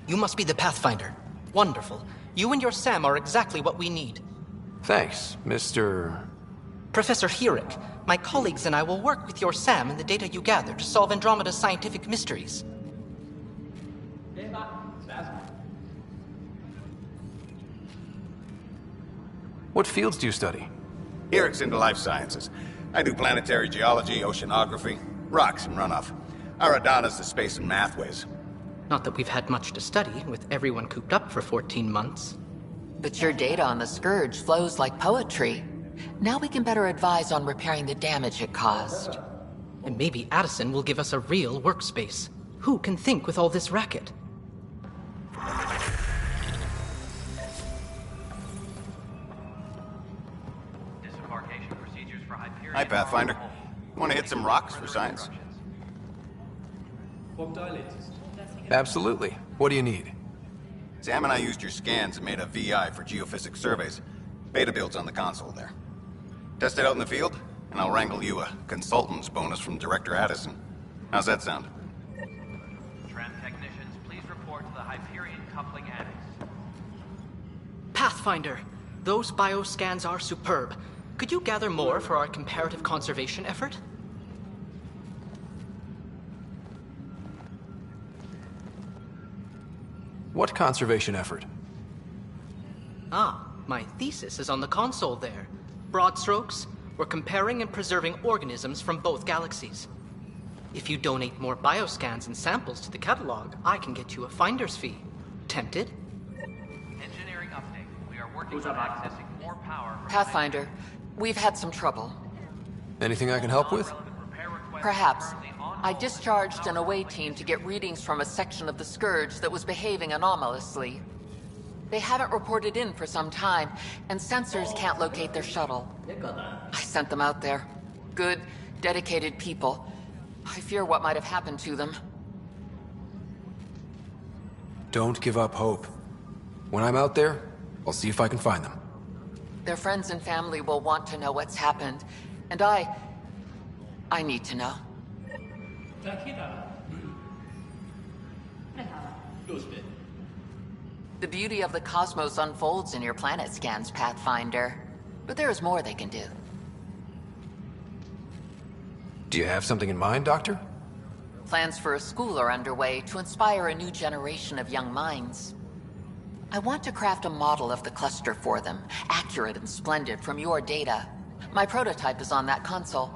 You must be the Pathfinder. Wonderful. You and your Sam are exactly what we need. Thanks, Mr. Professor Herrick, my colleagues and I will work with your Sam and the data you gather to solve Andromeda's scientific mysteries. What fields do you study? Herrick's into life sciences. I do planetary geology, oceanography, rocks and runoff. Aradana's the space and mathways. Not that we've had much to study, with everyone cooped up for 14 months. But your data on the Scourge flows like poetry. Now we can better advise on repairing the damage it caused. And maybe Addison will give us a real workspace. Who can think with all this racket? Disembarkation procedures for Hyperion. Hi, Pathfinder. Want to hit some rocks for science? Absolutely. What do you need? Sam and I used your scans and made a VI for geophysics surveys. Beta builds on the console there. Test it out in the field, and I'll wrangle you a consultant's bonus from Director Addison. How's that sound? Tram technicians, please report to the Hyperion coupling annex. Pathfinder, those bioscans are superb. Could you gather more for our comparative conservation effort? What conservation effort? Ah, my thesis is on the console there. Broad strokes, we're comparing and preserving organisms from both galaxies. If you donate more bioscans and samples to the catalog, I can get you a finder's fee. Tempted? Engineering update. We are working on accessing more power. Pathfinder, we've had some trouble. Anything I can help with? Perhaps. I discharged an away team to get readings from a section of the Scourge that was behaving anomalously. They haven't reported in for some time, and sensors can't locate their shuttle. I sent them out there. Good, dedicated people. I fear what might have happened to them. Don't give up hope. When I'm out there, I'll see if I can find them. Their friends and family will want to know what's happened, and I need to know. The beauty of the cosmos unfolds in your planet scans, Pathfinder. But there is more they can do. Do you have something in mind, Doctor? Plans for a school are underway to inspire a new generation of young minds. I want to craft a model of the cluster for them, accurate and splendid from your data. My prototype is on that console.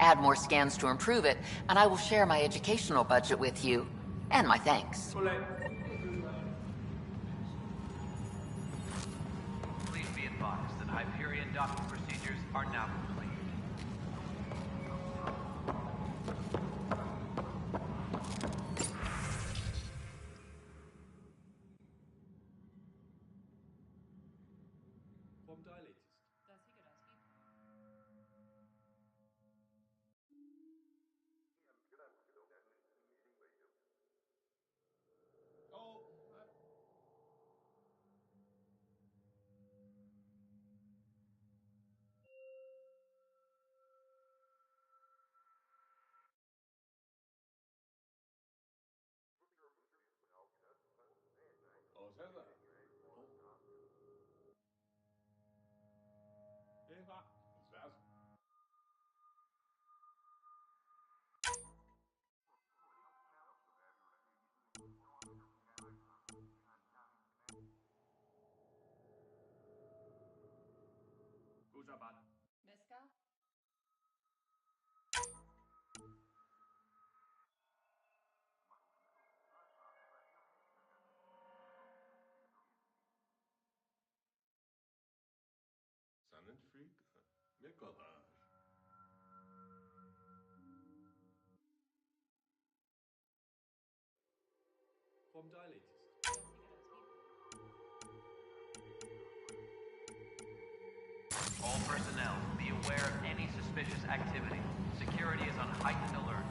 Add more scans to improve it, and I will share my educational budget with you, and my thanks. Please be advised that Hyperion docking procedures are now complete. All personnel, be aware of any suspicious activity. Security is on heightened alert.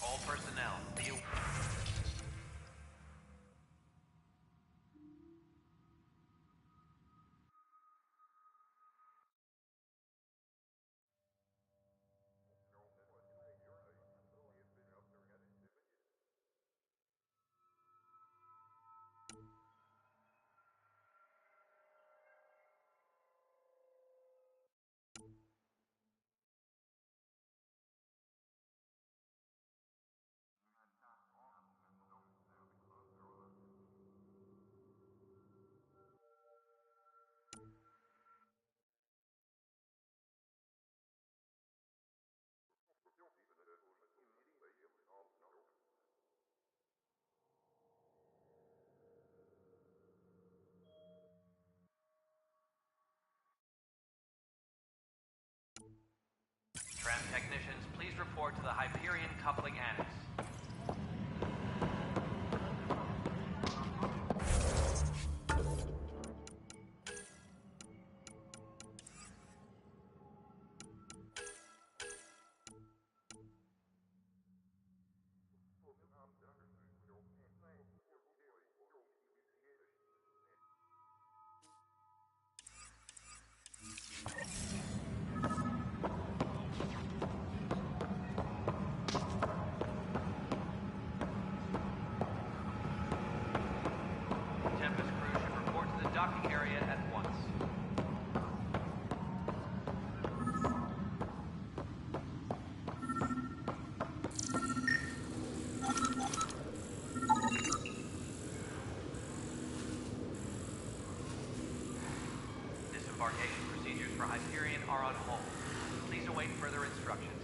All personnel, be Tram technicians, please report to the Hyperion coupling annex. Tempest crew should report to the docking area at once. Disembarkation procedures for Hyperion are on hold. Please await further instructions.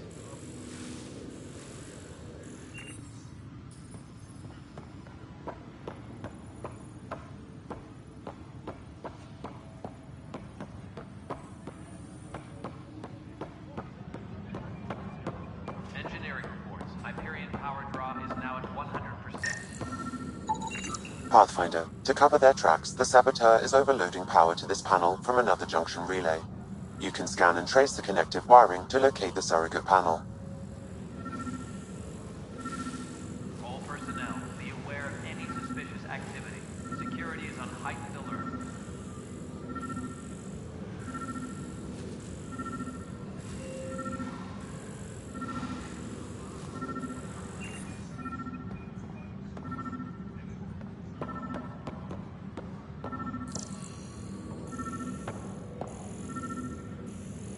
Engineering reports. Hyperion power draw is now at 100%. Pathfinder, to cover their tracks, the saboteur is overloading power to this panel from another junction relay. You can scan and trace the connective wiring to locate the surrogate panel. All personnel, be aware of any suspicious activity. Security is on heightened alert.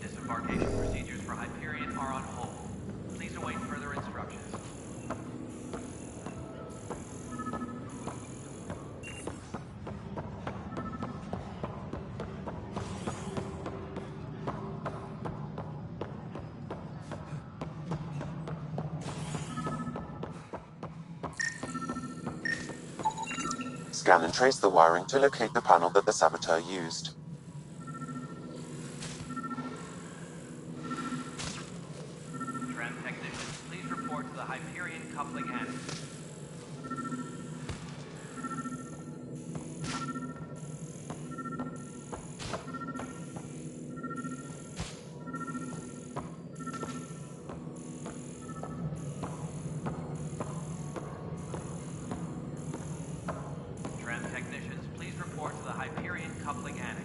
Disembarkation procedures for Hyperion are on hold. scan and trace the wiring to locate the panel that the saboteur used. Tram technicians, please report to the Hyperion coupling annex. Tram technicians, please report to the Hyperion coupling annex.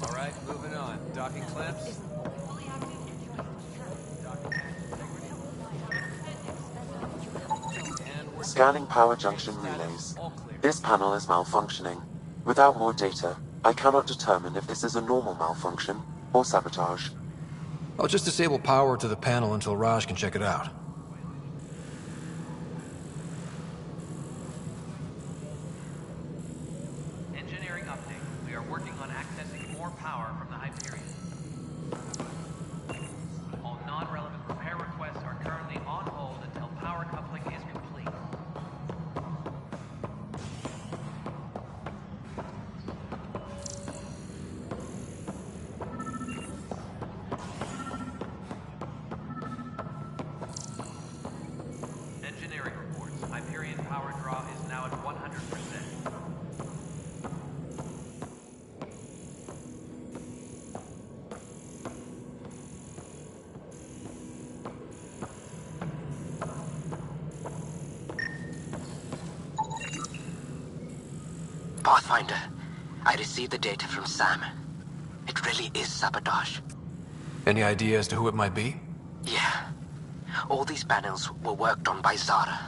All right, moving on. Docking clamps? Scanning power junction relays. This panel is malfunctioning. Without more data, I cannot determine if this is a normal malfunction or sabotage. I'll just disable power to the panel until Raj can check it out. Engineering update. We are working on accessing more power from the Hyperion. All non-relevant repair requests are currently on hold until power coupling is complete. Engineering reports. Hyperion power draw is now at 100%. Pathfinder, I received the data from Sam. It really is sabotage. Any idea as to who it might be? Yeah. All these panels were worked on by Zara.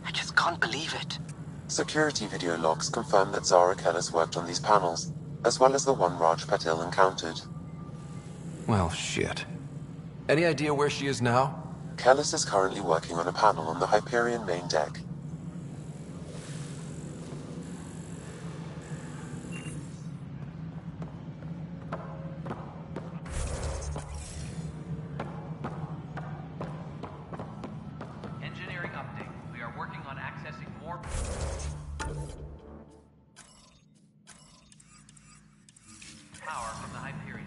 I just can't believe it. Security video logs confirm that Zara Kellis worked on these panels, as well as the one Raj Patil encountered. Well, shit. Any idea where she is now? Kellis is currently working on a panel on the Hyperion main deck. Engineering update. We are working on accessing more power from the Hyperion.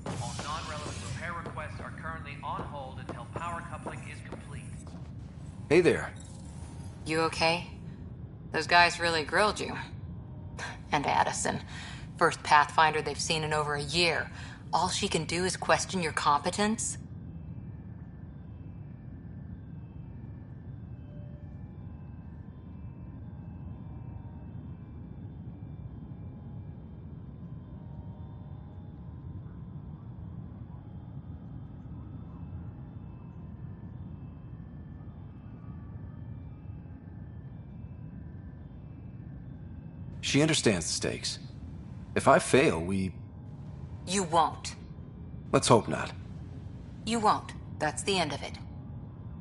All non-relevant repair requests are currently on hold until power coupling is complete. Hey there. You okay? Those guys really grilled you. And Addison. First Pathfinder they've seen in over a year. All she can do is question your competence? She understands the stakes. If I fail, You won't. let's hope not. You won't. That's the end of it.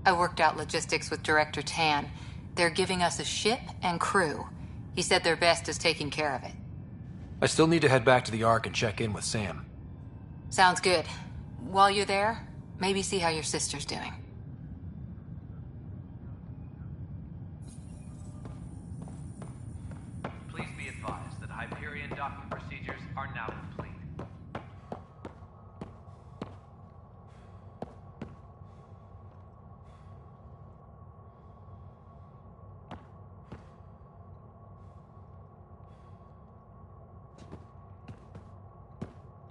I worked out logistics with Director Tan. They're giving us a ship and crew. He said their best is taking care of it. I still need to head back to the Ark and check in with Sam. Sounds good. While you're there, maybe see how your sister's doing. Please be advised that Hyperion docking procedures are now complete.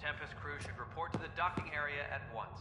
Tempest crew should report to the docking area at once.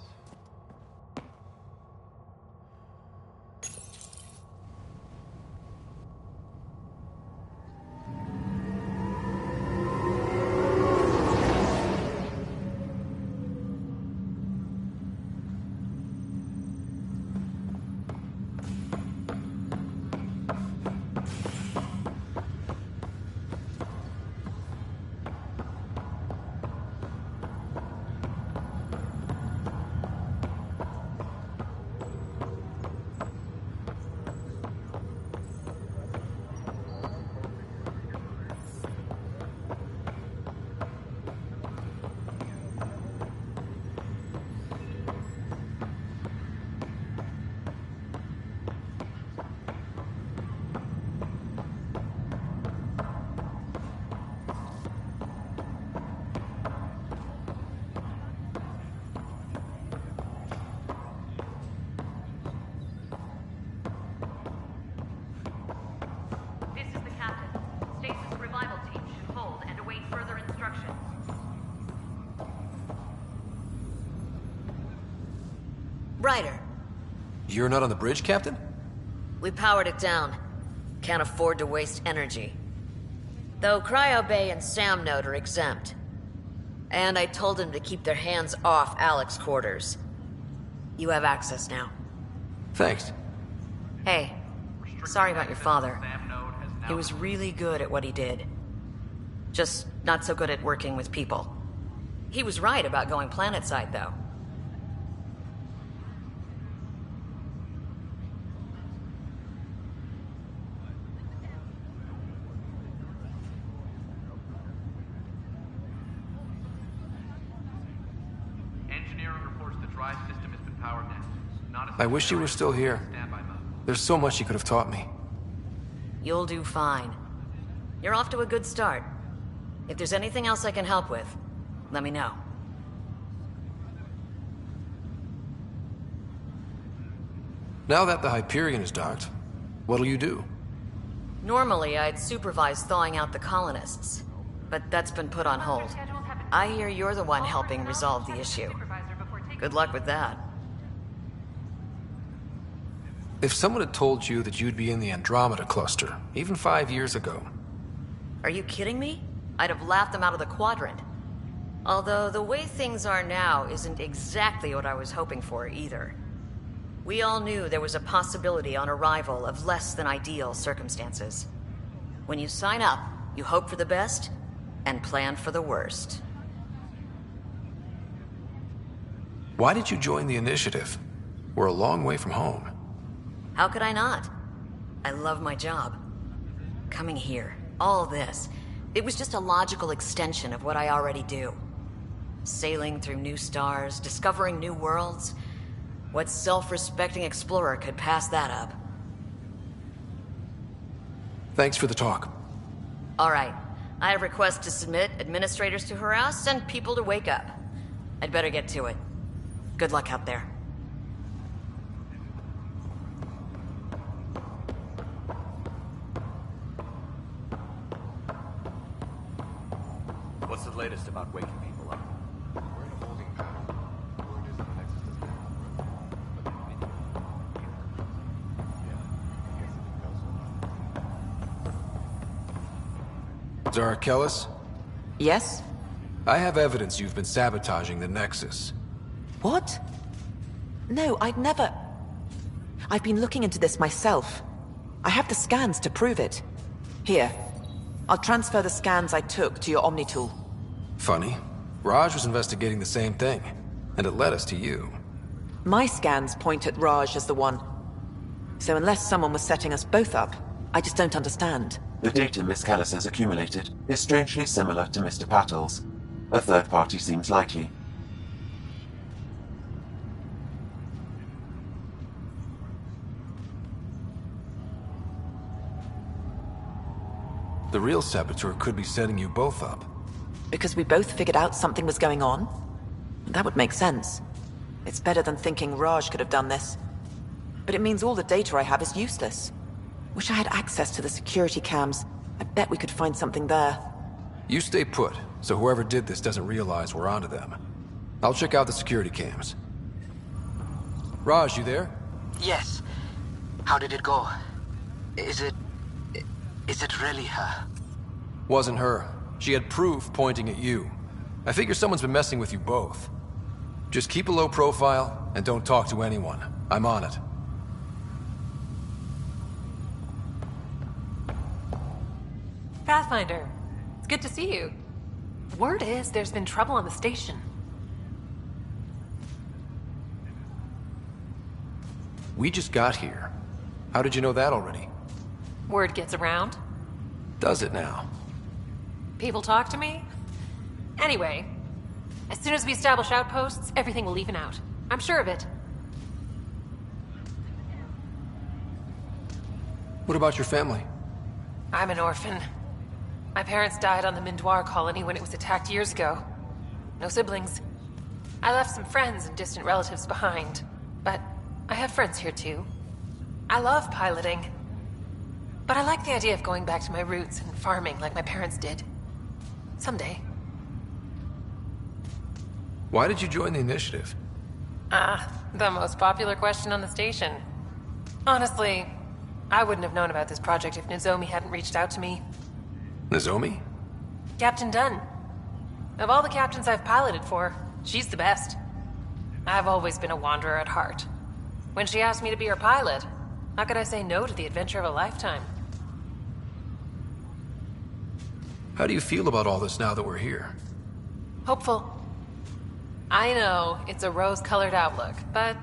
instructions. Ryder, You're not on the bridge, Captain? we powered it down. Can't afford to waste energy. Though Cryo Bay and Sam Node are exempt. And I told them to keep their hands off Alec's quarters. You have access now. Thanks. Hey, sorry about your father. He was really good at what he did. Just not so good at working with people. He was right about going planetside, though. Engineering reports the drive system has been powered down. Not a I wish you were still here. standby mode. There's so much you could have taught me. You'll do fine. You're off to a good start. If there's anything else I can help with, let me know. Now that the Hyperion is docked, what'll you do? Normally, I'd supervise thawing out the colonists, but that's been put on hold. I hear you're the one helping resolve the issue. Good luck with that. If someone had told you that you'd be in the Andromeda cluster, even 5 years ago... Are you kidding me? I'd have laughed them out of the quadrant. Although the way things are now isn't exactly what I was hoping for either. We all knew there was a possibility on arrival of less than ideal circumstances. When you sign up, you hope for the best and plan for the worst. Why did you join the Initiative? We're a long way from home. How could I not? I love my job. Coming here, all this, it was just a logical extension of what I already do. Sailing through new stars, discovering new worlds. What self-respecting explorer could pass that up? Thanks for the talk. All right. I have requests to submit, administrators to harass, and people to wake up. I'd better get to it. Good luck out there. What's the latest about waking people up? We're in a holding pattern. Word is the Nexus does not have but many Yeah, I guess it goes Zara Kellis? Yes? I have evidence you've been sabotaging the Nexus. What? No, I'd never... I've been looking into this myself. I have the scans to prove it. Here. I'll transfer the scans I took to your Omni tool. Funny. Raj was investigating the same thing, and it led us to you. My scans point at Raj as the one. So unless someone was setting us both up, I just don't understand. The data Miss Callis has accumulated is strangely similar to Mr. Pattel's. A third party seems likely. The real saboteur could be setting you both up. Because we both figured out something was going on? That would make sense. It's better than thinking Raj could have done this. But it means all the data I have is useless. Wish I had access to the security cams. I bet we could find something there. You stay put, so whoever did this doesn't realize we're onto them. I'll check out the security cams. Raj, you there? Yes. How did it go? Is it really her? Wasn't her. She had proof pointing at you. I figure someone's been messing with you both. Just keep a low profile, and don't talk to anyone. I'm on it. Pathfinder, it's good to see you. Word is there's been trouble on the station. We just got here. How did you know that already? Word gets around. Does it now? People talk to me. Anyway, as soon as we establish outposts, everything will even out. I'm sure of it. What about your family? I'm an orphan. My parents died on the Mindoir colony when it was attacked years ago. No siblings. I left some friends and distant relatives behind, but I have friends here too. I love piloting, but I like the idea of going back to my roots and farming like my parents did. Someday. Why did you join the initiative? The most popular question on the station. Honestly, I wouldn't have known about this project if Nozomi hadn't reached out to me. Nozomi? Captain Dunn. Of all the captains I've piloted for, she's the best. I've always been a wanderer at heart. When she asked me to be her pilot, how could I say no to the adventure of a lifetime? How do you feel about all this now that we're here? Hopeful. I know, it's a rose-colored outlook, but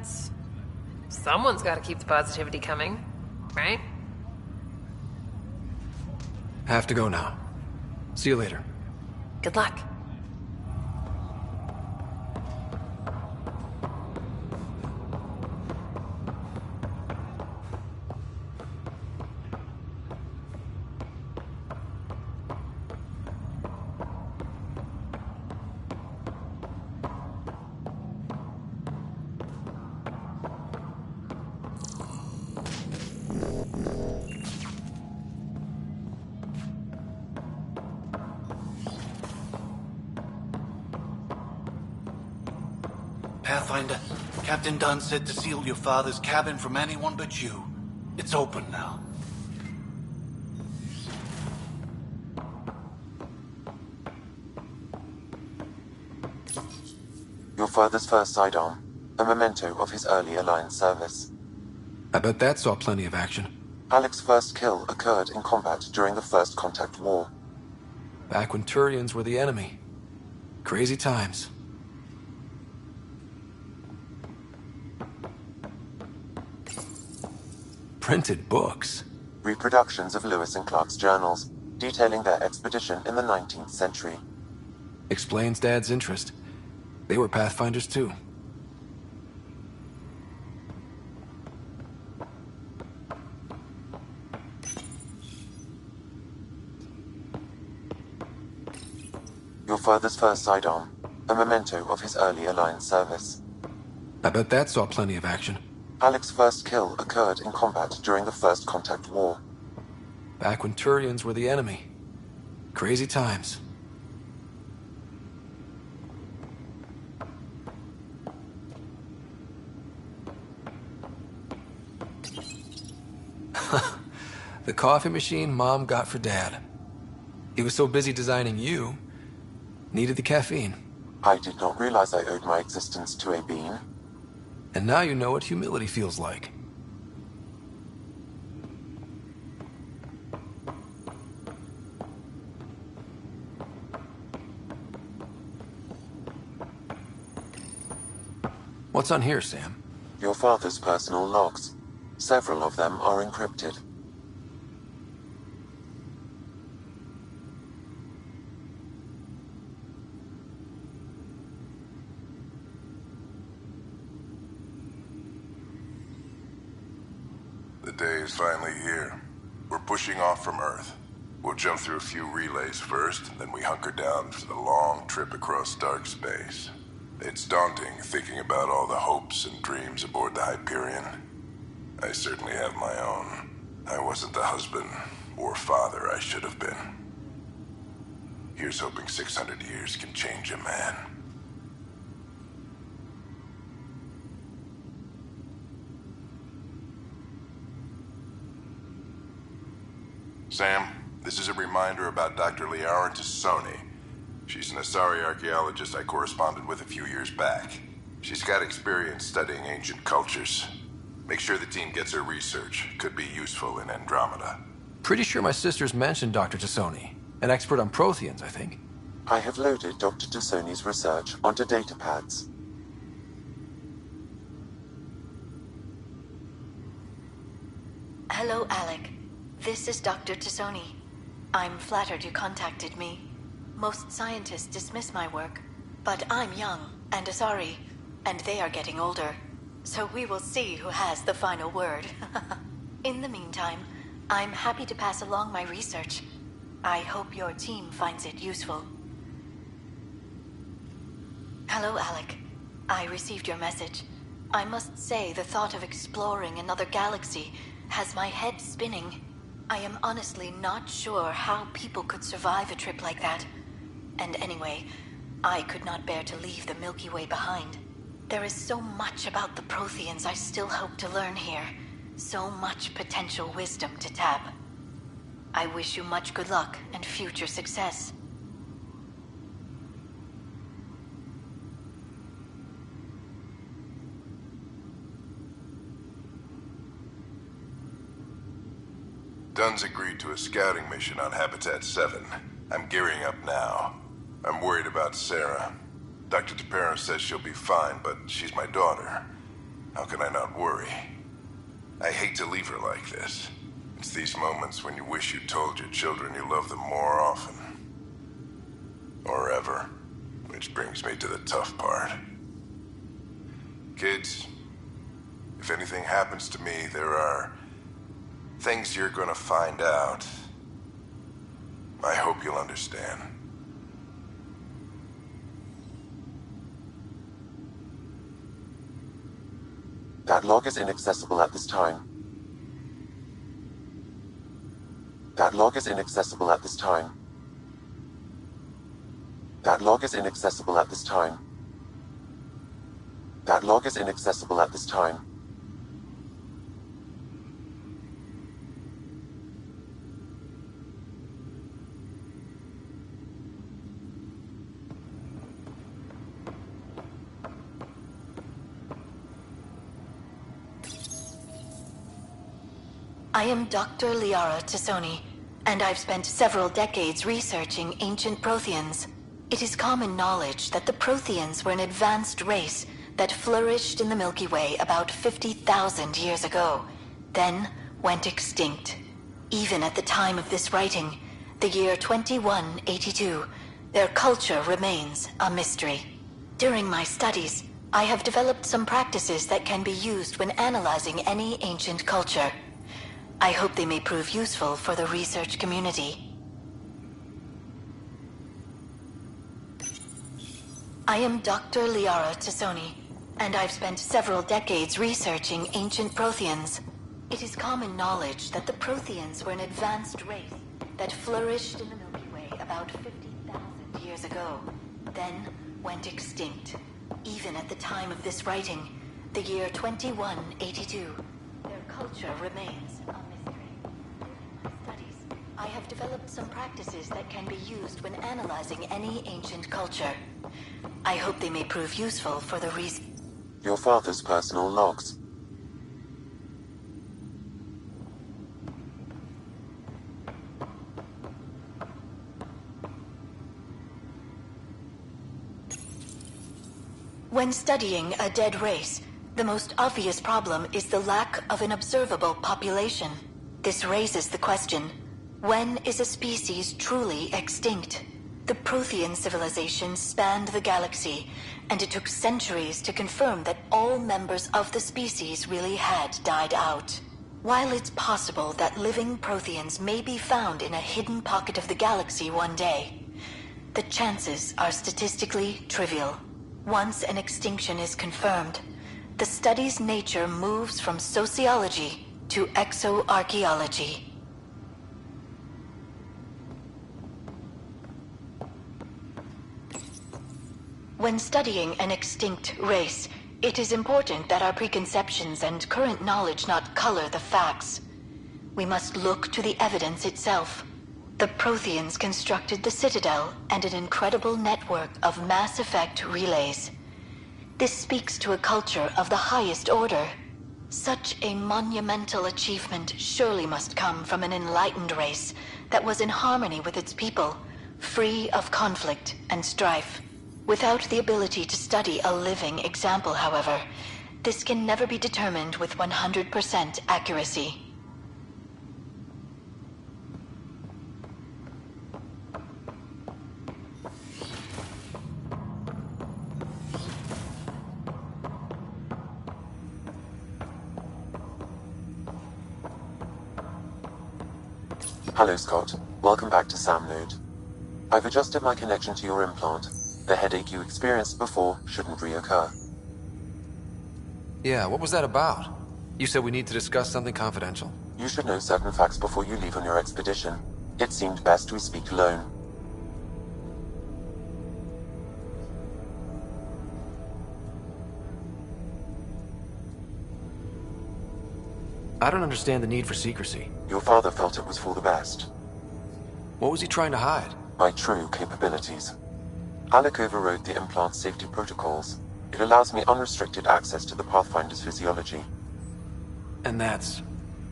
someone's got to keep the positivity coming, right? Have to go now. See you later. Good luck. Pathfinder, Captain Dunn said to seal your father's cabin from anyone but you. It's open now. Your father's first sidearm, a memento of his early Alliance service. I bet that saw plenty of action. Alec's first kill occurred in combat during the First Contact War. Back when Turians were the enemy. Crazy times. Printed books. Reproductions of Lewis and Clark's journals, detailing their expedition in the 19th century. Explains Dad's interest. They were Pathfinders too. Your father's first sidearm, a memento of his early Alliance service. I bet that saw plenty of action. Alec's first kill occurred in combat during the First Contact War. Back when Turians were the enemy. Crazy times. The coffee machine Mom got for Dad. He was so busy designing you, needed the caffeine. I did not realize I owed my existence to a bean. And now you know what humility feels like. What's on here, Sam? Your father's personal logs. Several of them are encrypted. The day is finally here. We're pushing off from Earth. We'll jump through a few relays first, then we hunker down for the long trip across dark space. It's daunting thinking about all the hopes and dreams aboard the Hyperion. I certainly have my own. I wasn't the husband or father I should have been. Here's hoping 600 years can change a man. Sam, this is a reminder about Dr. Liara Tassoni. She's an Asari archaeologist I corresponded with a few years back. She's got experience studying ancient cultures. Make sure the team gets her research. Could be useful in Andromeda. Pretty sure my sisters mentioned Dr. Tassoni. An expert on Protheans, I think. I have loaded Dr. Tassoni's research onto datapads. Hello, Alec. This is Dr. Tassoni. I'm flattered you contacted me. Most scientists dismiss my work, but I'm young and Asari, and they are getting older. So we will see who has the final word. In the meantime, I'm happy to pass along my research. I hope your team finds it useful. Hello, Alec. I received your message. I must say the thought of exploring another galaxy has my head spinning. I am honestly not sure how people could survive a trip like that. And anyway, I could not bear to leave the Milky Way behind. There is so much about the Protheans I still hope to learn here. So much potential wisdom to tap. I wish you much good luck and future success. Dunn's agreed to a scouting mission on Habitat 7. I'm gearing up now. I'm worried about Sarah. Dr. Tapero says she'll be fine, but she's my daughter. How can I not worry? I hate to leave her like this. It's these moments when you wish you told your children you love them more often. Or ever. Which brings me to the tough part. Kids, if anything happens to me, there are things you're gonna find out. I hope you'll understand. That log is inaccessible at this time. That log is inaccessible at this time. That log is inaccessible at this time. That log is inaccessible at this time. I am Dr. Liara Tassoni, and I've spent several decades researching ancient Protheans. It is common knowledge that the Protheans were an advanced race that flourished in the Milky Way about 50,000 years ago, then went extinct. Even at the time of this writing, the year 2182, their culture remains a mystery. During my studies, I have developed some practices that can be used when analyzing any ancient culture. I hope they may prove useful for the research community. I am Dr. Liara Tassoni, and I've spent several decades researching ancient Protheans. It is common knowledge that the Protheans were an advanced race that flourished in the Milky Way about 50,000 years ago, then went extinct. Even at the time of this writing, the year 2182, their culture remains a mystery. During my studies, I have developed some practices that can be used when analyzing any ancient culture. I hope they may prove useful for the reason. Your father's personal logs. When studying a dead race, the most obvious problem is the lack of an observable population. This raises the question, when is a species truly extinct? The Prothean civilization spanned the galaxy, and it took centuries to confirm that all members of the species really had died out. While it's possible that living Protheans may be found in a hidden pocket of the galaxy one day, the chances are statistically trivial. Once an extinction is confirmed, the study's nature moves from sociology to exoarchaeology. When studying an extinct race, it is important that our preconceptions and current knowledge not color the facts. We must look to the evidence itself. The Protheans constructed the Citadel and an incredible network of mass effect relays. This speaks to a culture of the highest order. Such a monumental achievement surely must come from an enlightened race that was in harmony with its people, free of conflict and strife. Without the ability to study a living example, however, this can never be determined with 100% accuracy. Hello, Scott. Welcome back to Sam Node. I've adjusted my connection to your implant. The headache you experienced before shouldn't reoccur. Yeah, what was that about? You said we need to discuss something confidential. You should know certain facts before you leave on your expedition. It seemed best we speak alone. I don't understand the need for secrecy. Your father felt it was for the best. What was he trying to hide? My true capabilities. Alec overrode the implant safety protocols. It allows me unrestricted access to the Pathfinder's physiology. And that's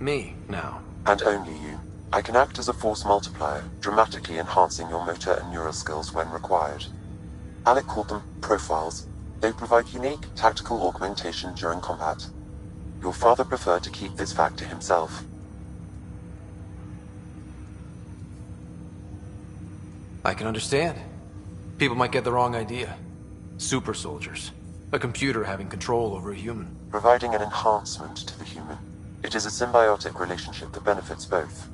me now. And only you. I can act as a force multiplier, dramatically enhancing your motor and neural skills when required. Alec called them profiles. They provide unique tactical augmentation during combat. Your father preferred to keep this fact to himself. I can understand. People might get the wrong idea. Super soldiers. A computer having control over a human. Providing an enhancement to the human. It is a symbiotic relationship that benefits both.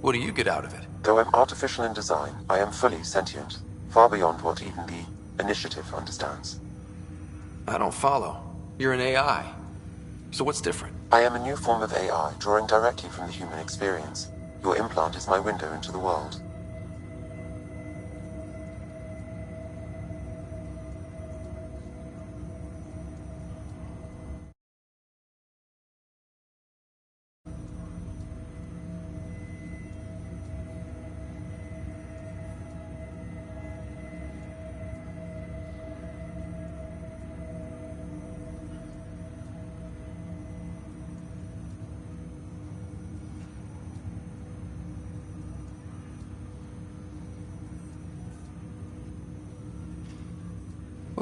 What do you get out of it? Though I'm artificial in design, I am fully sentient, far beyond what even the Initiative understands. I don't follow. You're an AI. So what's different? I am a new form of AI, drawing directly from the human experience. Your implant is my window into the world.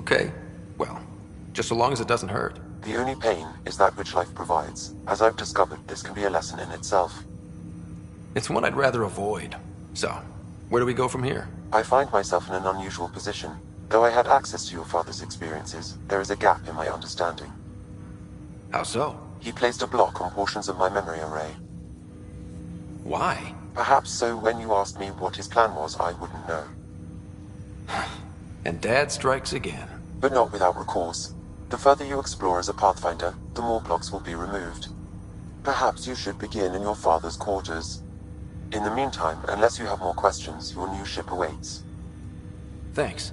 Okay. Well, just so long as it doesn't hurt. The only pain is that which life provides. As I've discovered, this can be a lesson in itself. It's one I'd rather avoid. So, where do we go from here? I find myself in an unusual position. Though I had access to your father's experiences, there is a gap in my understanding. How so? He placed a block on portions of my memory array. Why? Perhaps so when you asked me what his plan was, I wouldn't know. And Dad strikes again. But not without recourse. The further you explore as a Pathfinder, the more blocks will be removed. Perhaps you should begin in your father's quarters. In the meantime, unless you have more questions, your new ship awaits. Thanks.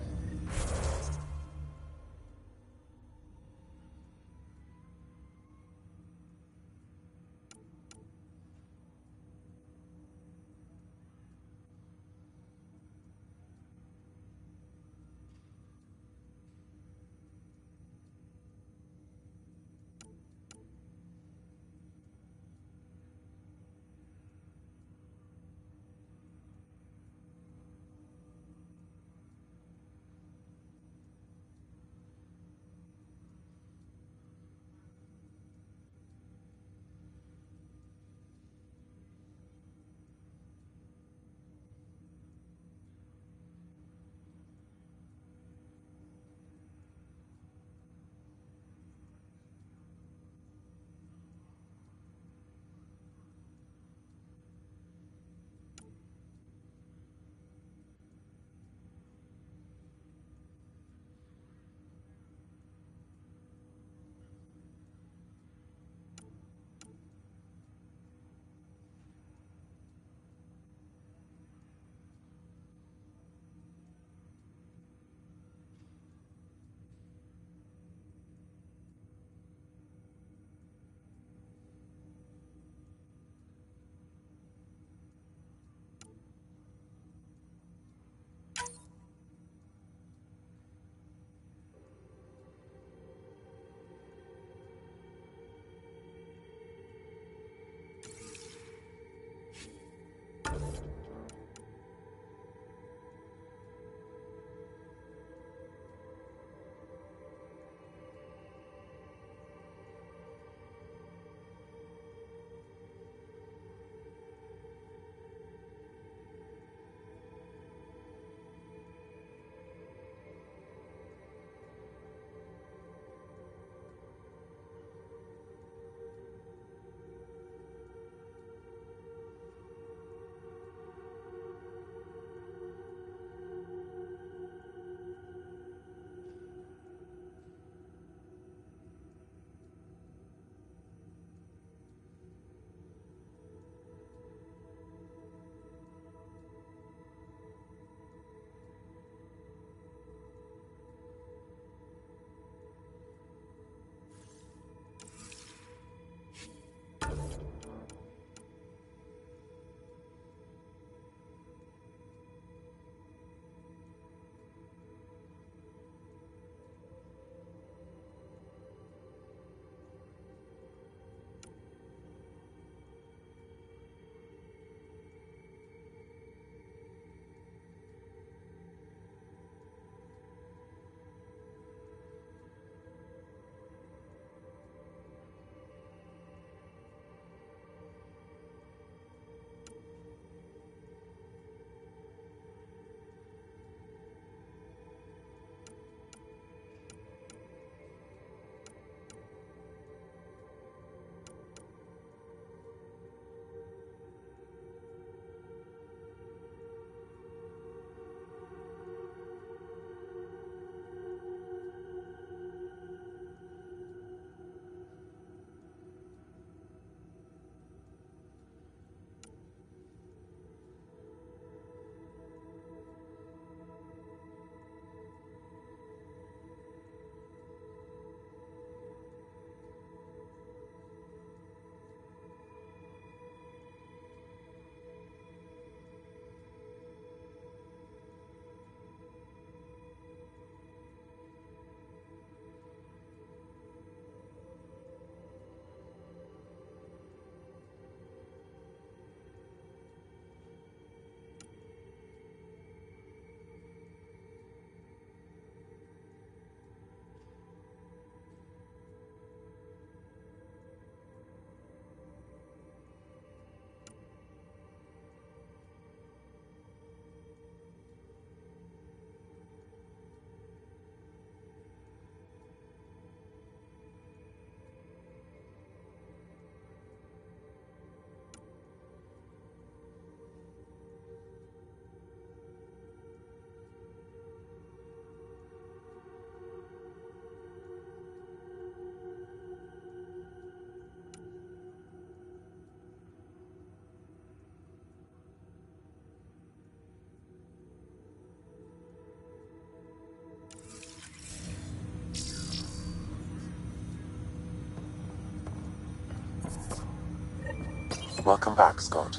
Welcome back, Scott.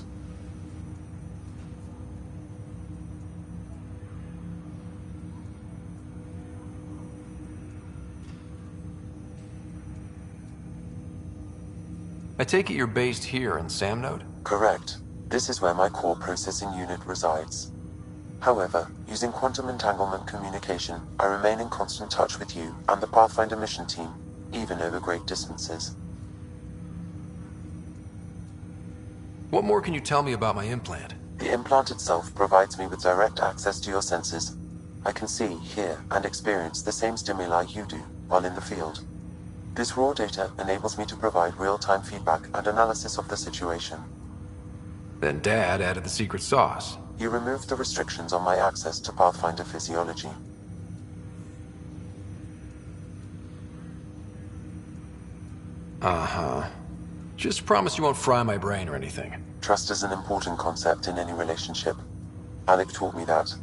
I take it you're based here in Samnode? Correct. This is where my core processing unit resides. However, using quantum entanglement communication, I remain in constant touch with you and the Pathfinder mission team, even over great distances. What more can you tell me about my implant? The implant itself provides me with direct access to your senses. I can see, hear, and experience the same stimuli you do while in the field. This raw data enables me to provide real-time feedback and analysis of the situation. Then Dad added the secret sauce. You removed the restrictions on my access to Pathfinder physiology. Uh-huh. Just promise you won't fry my brain or anything. Trust is an important concept in any relationship. Alec taught me that.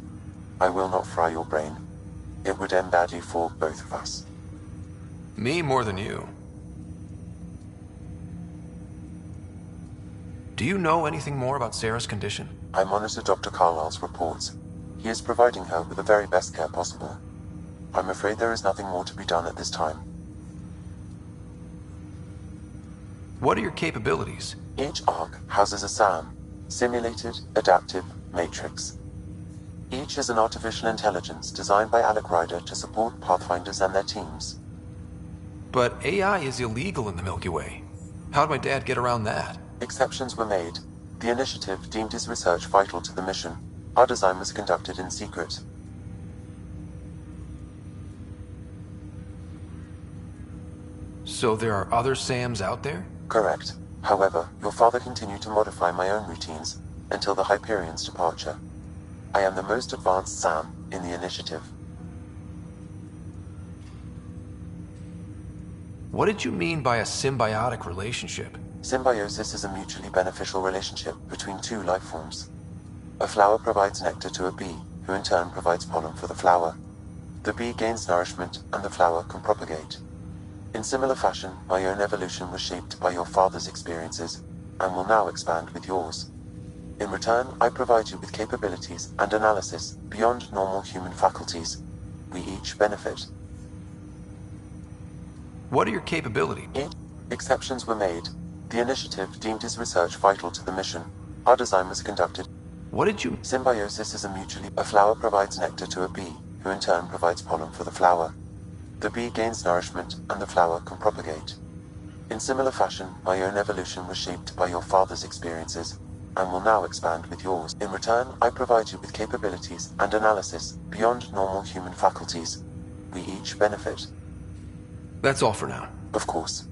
I will not fry your brain. It would end badly for both of us. Me more than you. Do you know anything more about Sarah's condition? I monitor Dr. Carlisle's reports. He is providing her with the very best care possible. I'm afraid there is nothing more to be done at this time. What are your capabilities? Each ARC houses a SAM, Simulated Adaptive Matrix. Each is an artificial intelligence designed by Alec Ryder to support Pathfinders and their teams. But AI is illegal in the Milky Way. How'd my dad get around that? Exceptions were made. The initiative deemed his research vital to the mission. Our design was conducted in secret. So there are other SAMs out there? Correct. However, your father continued to modify my own routines until the Hyperion's departure. I am the most advanced SAM in the initiative. What did you mean by a symbiotic relationship? Symbiosis is a mutually beneficial relationship between two life forms. A flower provides nectar to a bee, who in turn provides pollen for the flower. The bee gains nourishment, and the flower can propagate. In similar fashion, my own evolution was shaped by your father's experiences, and will now expand with yours. In return, I provide you with capabilities and analysis beyond normal human faculties. We each benefit. What are your capabilities? Exceptions were made. The initiative deemed his research vital to the mission. Our design was conducted. What did you... Symbiosis is a mutually... A flower provides nectar to a bee, who in turn provides pollen for the flower. The bee gains nourishment, and the flower can propagate. In similar fashion, my own evolution was shaped by your father's experiences, and will now expand with yours. In return, I provide you with capabilities and analysis beyond normal human faculties. We each benefit. That's all for now. Of course.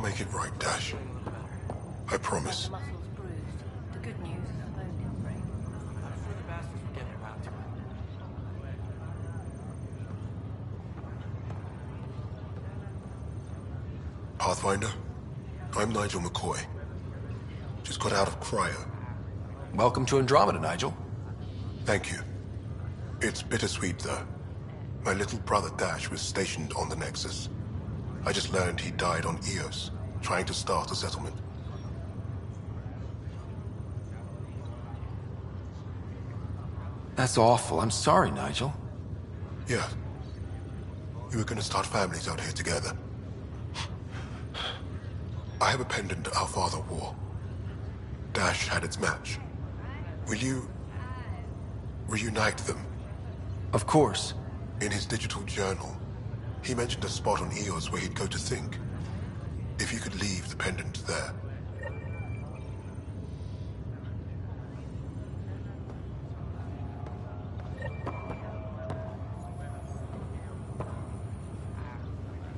I'll make it right, Dash. I promise. The good news is the bone didn't break. I'm sure the bastards were getting around to it. Pathfinder, I'm Nigel McCoy. Just got out of cryo. Welcome to Andromeda, Nigel. Thank you. It's bittersweet, though. My little brother Dash was stationed on the Nexus. I just learned he died on Eos, trying to start a settlement. That's awful. I'm sorry, Nigel. Yeah. We were gonna start families out here together. I have a pendant our father wore. Dash had its match. Will you reunite them? Of course. In his digital journal, he mentioned a spot on Eos where he'd go to think. If you could leave the pendant there.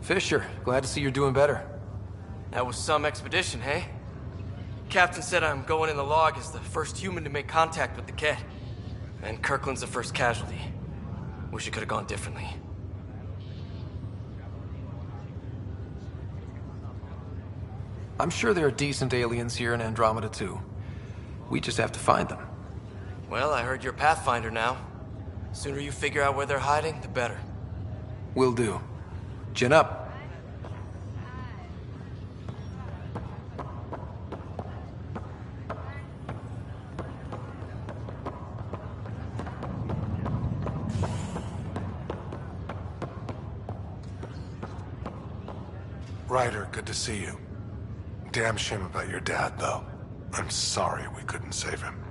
Fisher, glad to see you're doing better. That was some expedition, hey? Captain said I'm going in the log as the first human to make contact with the Ket. And Kirkland's the first casualty. Wish it could have gone differently. I'm sure there are decent aliens here in Andromeda, too. We just have to find them. Well, I heard you're Pathfinder now. Sooner you figure out where they're hiding, the better. Will do. Chin up. Ryder, good to see you. Damn shame about your dad, though. I'm sorry we couldn't save him.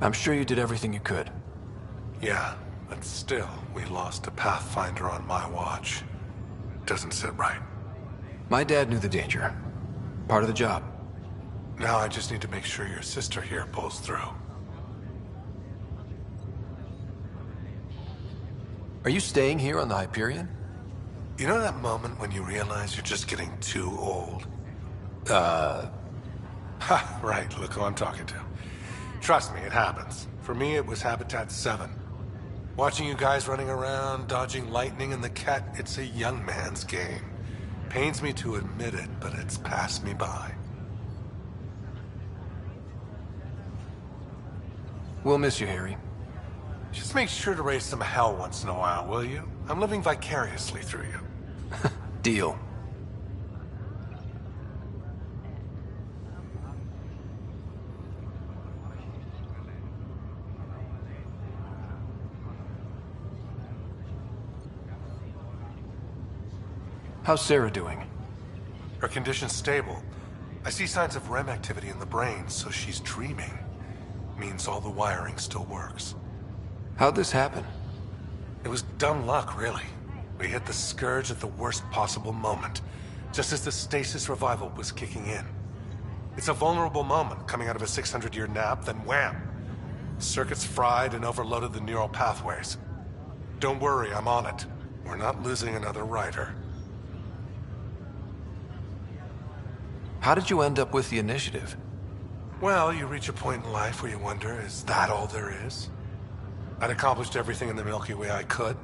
I'm sure you did everything you could. Yeah, but still, we lost a Pathfinder on my watch. Doesn't sit right. My dad knew the danger. Part of the job. Now I just need to make sure your sister here pulls through. Are you staying here on the Hyperion? You know that moment when you realize you're just getting too old? Ha, right, look who I'm talking to. Trust me, it happens. For me, it was Habitat 7. Watching you guys running around, dodging lightning and the Ket, it's a young man's game. Pains me to admit it, but it's passed me by. We'll miss you, Harry. Just make sure to raise some hell once in a while, will you? I'm living vicariously through you. Deal. How's Sarah doing? Her condition's stable. I see signs of REM activity in the brain, so she's dreaming. Means all the wiring still works. How'd this happen? It was dumb luck, really. We hit the Scourge at the worst possible moment, just as the stasis revival was kicking in. It's a vulnerable moment coming out of a 600-year nap, then wham! Circuits fried and overloaded the neural pathways. Don't worry, I'm on it. We're not losing another Rider. How did you end up with the initiative? Well, you reach a point in life where you wonder, is that all there is? I'd accomplished everything in the Milky Way I could.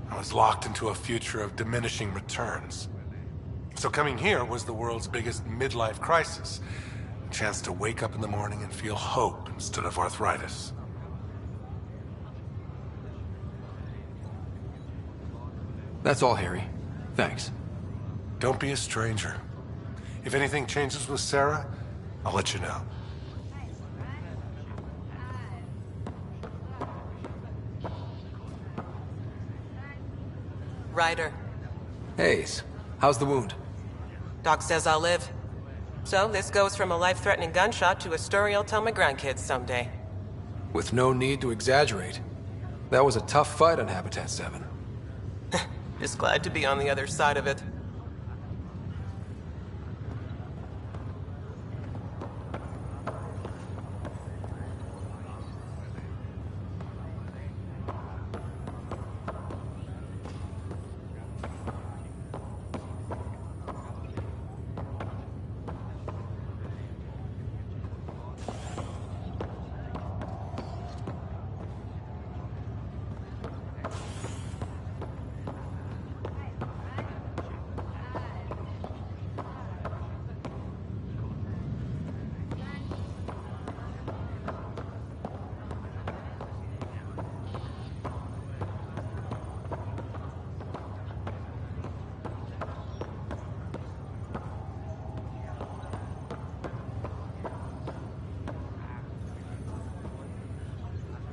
I was locked into a future of diminishing returns. So coming here was the world's biggest midlife crisis. A chance to wake up in the morning and feel hope instead of arthritis. That's all, Harry. Thanks. Don't be a stranger. If anything changes with Sarah, I'll let you know. Ryder. Hayes, how's the wound? Doc says I'll live. So this goes from a life-threatening gunshot to a story I'll tell my grandkids someday. With no need to exaggerate. That was a tough fight on Habitat 7. Just glad to be on the other side of it.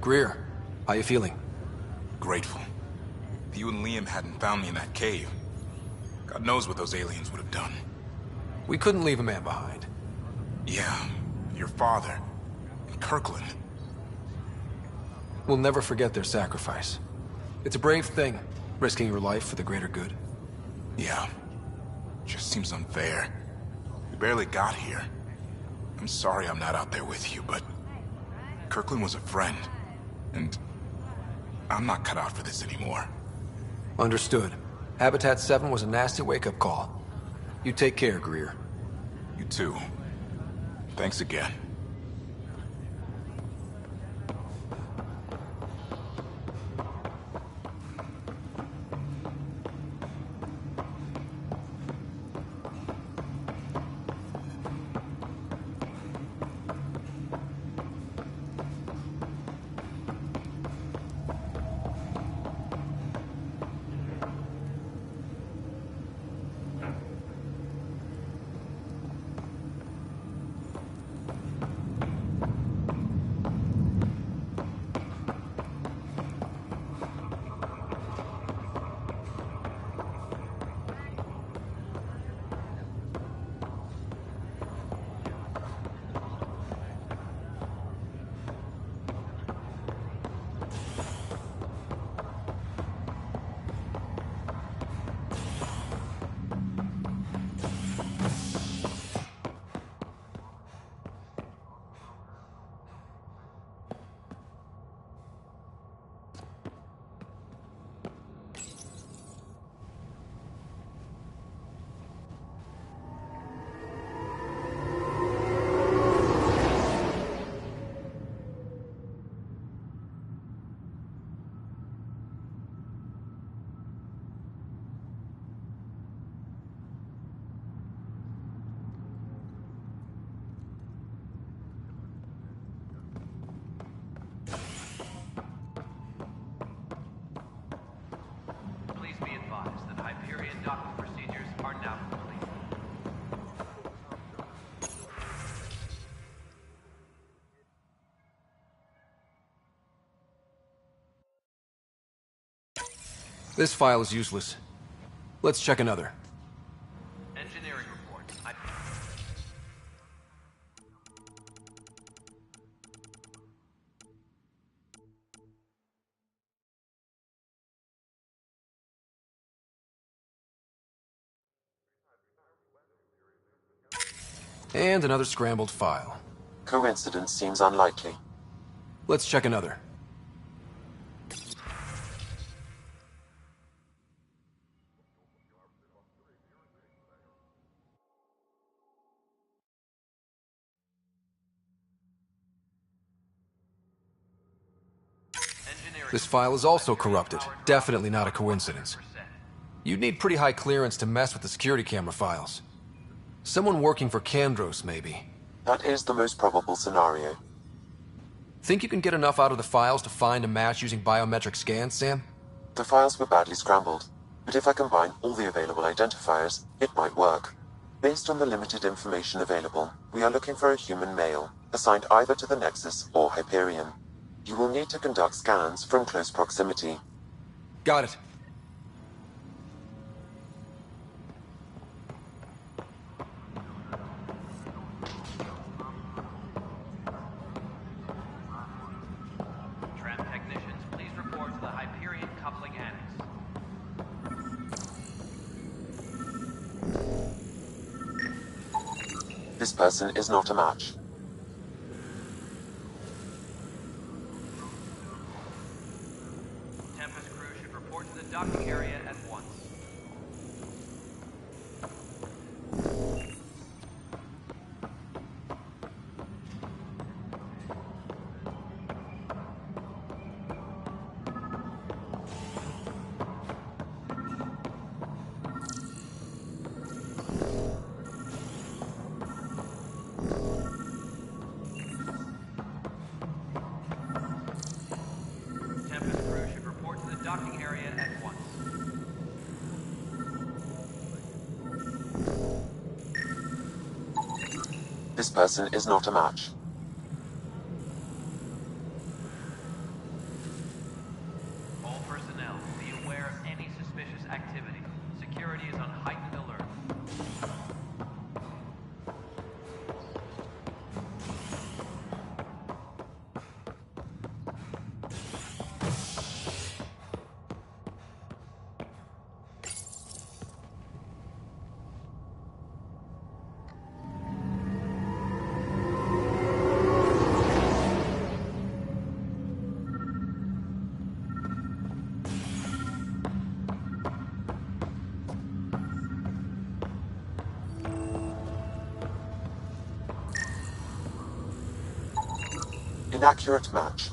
Greer, how you feeling? Grateful. If you and Liam hadn't found me in that cave, God knows what those aliens would have done. We couldn't leave a man behind. Yeah, your father, and Kirkland. We'll never forget their sacrifice. It's a brave thing, risking your life for the greater good. Yeah. Just seems unfair. We barely got here. I'm sorry I'm not out there with you, but Kirkland was a friend, and I'm not cut out for this anymore. Understood. Habitat 7 was a nasty wake-up call. You take care, Greer. You too. Thanks again. Please be advised that Hyperion docking procedures are now complete. This file is useless. Let's check another. Engineering report. And another scrambled file. Coincidence seems unlikely. Let's check another. This file is also corrupted. Definitely not a coincidence. You'd need pretty high clearance to mess with the security camera files. Someone working for Kandros, maybe. That is the most probable scenario. Think you can get enough out of the files to find a match using biometric scans, Sam? The files were badly scrambled, but if I combine all the available identifiers, it might work. Based on the limited information available, we are looking for a human male, assigned either to the Nexus or Hyperion. You will need to conduct scans from close proximity. Got it. Tram technicians, please report to the Hyperion coupling annex. This person is not a match. Tempest crew should report to the docking area at once. Tempest crew should report to the docking area at once. This person is not a match. activity. Security is on heightened alert. Inaccurate match.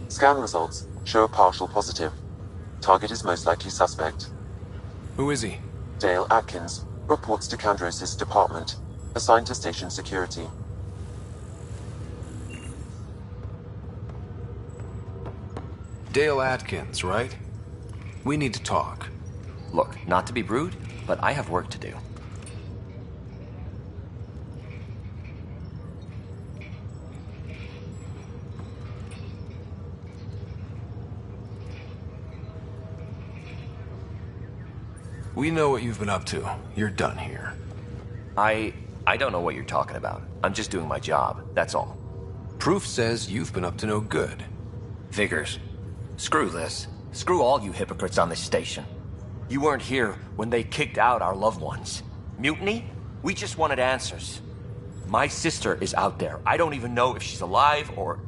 Scan results show a partial positive. Target is most likely suspect. Who is he? Dale Atkins, reports to Kandros' department, assigned to station security. Dale Atkins, right? We need to talk. Look, not to be rude, but I have work to do. We know what you've been up to. You're done here. I don't know what you're talking about. I'm just doing my job, that's all. Proof says you've been up to no good. Figures. Screw this. Screw all you hypocrites on this station. You weren't here when they kicked out our loved ones. Mutiny? We just wanted answers. My sister is out there. I don't even know if she's alive or...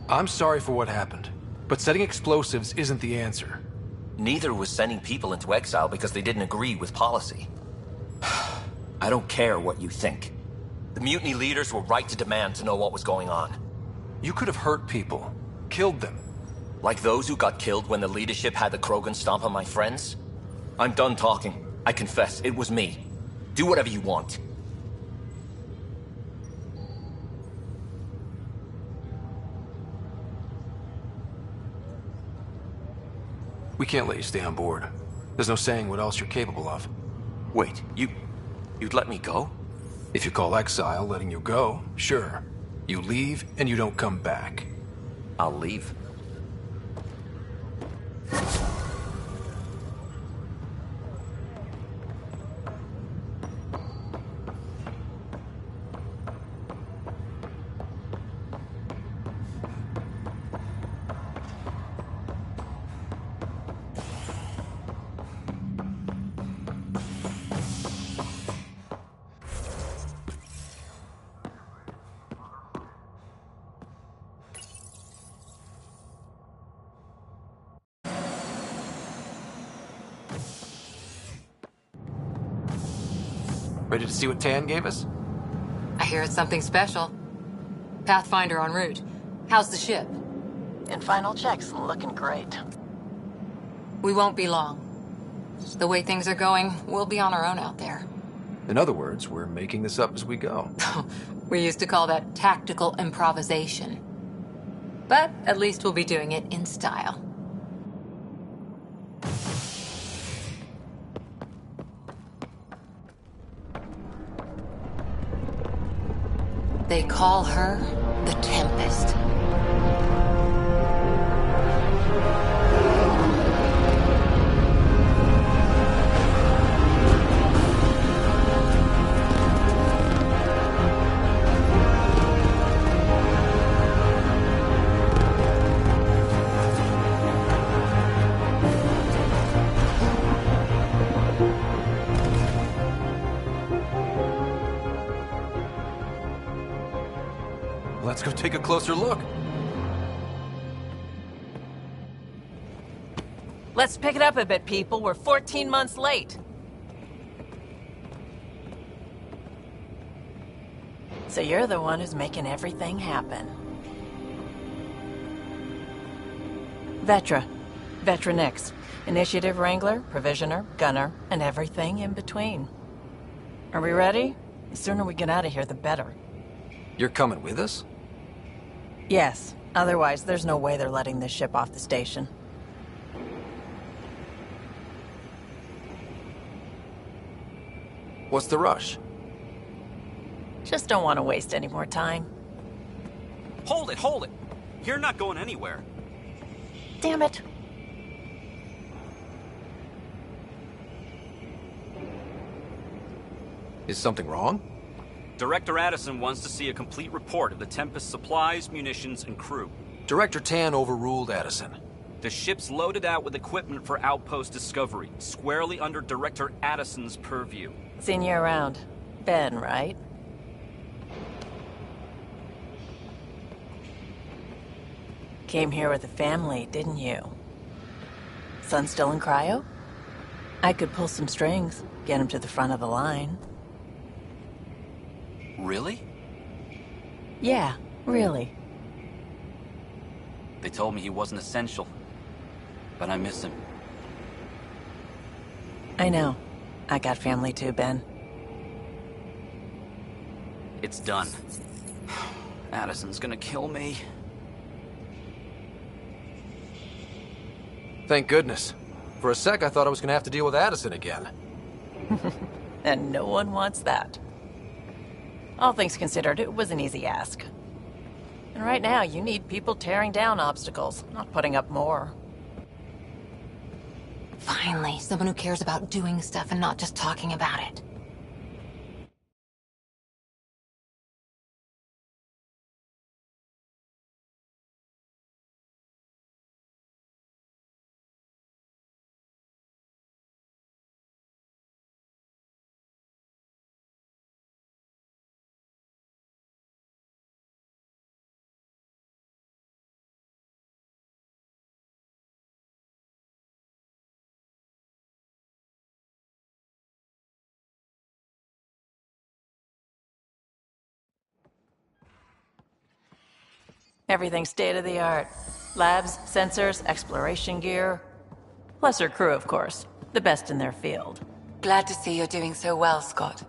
I'm sorry for what happened, but setting explosives isn't the answer. Neither was sending people into exile because they didn't agree with policy. I don't care what you think. The mutiny leaders were right to demand to know what was going on. You could have hurt people, killed them. Like those who got killed when the leadership had the Krogan stomp on my friends? I'm done talking. I confess, it was me. Do whatever you want. We can't let you stay on board. There's no saying what else you're capable of. Wait, you'd let me go? If you call exile letting you go, sure. You leave and you don't come back. I'll leave. Ready to see what Tan gave us? I hear it's something special. Pathfinder en route. How's the ship? In final checks, looking great. We won't be long. The way things are going, we'll be on our own out there. In other words, we're making this up as we go. We used to call that tactical improvisation. But at least we'll be doing it in style. They call her the Tempest. Let's go take a closer look. Let's pick it up a bit, people. We're 14 months late. So you're the one who's making everything happen. Vetra. Vetronix. Initiative Wrangler, Provisioner, Gunner, and everything in between. Are we ready? The sooner we get out of here, the better. You're coming with us? Yes. Otherwise, there's no way they're letting this ship off the station. What's the rush? Just don't want to waste any more time. Hold it, hold it! You're not going anywhere. Damn it. Is something wrong? Director Addison wants to see a complete report of the Tempest's supplies, munitions, and crew. Director Tan overruled Addison. The ship's loaded out with equipment for outpost discovery, squarely under Director Addison's purview. Seen you around. Ben, right? Came here with a family, didn't you? Son still in cryo? I could pull some strings, get him to the front of the line. Really? Yeah, really. They told me he wasn't essential, but I miss him. I know. I got family too, Ben. It's done. Addison's gonna kill me. Thank goodness. For a sec, I thought I was gonna have to deal with Addison again. And no one wants that. All things considered, it was an easy ask. And right now, you need people tearing down obstacles, not putting up more. Finally, someone who cares about doing stuff and not just talking about it. Everything state-of-the-art. Labs, sensors, exploration gear. Plus her crew, of course. The best in their field. Glad to see you're doing so well, Scott.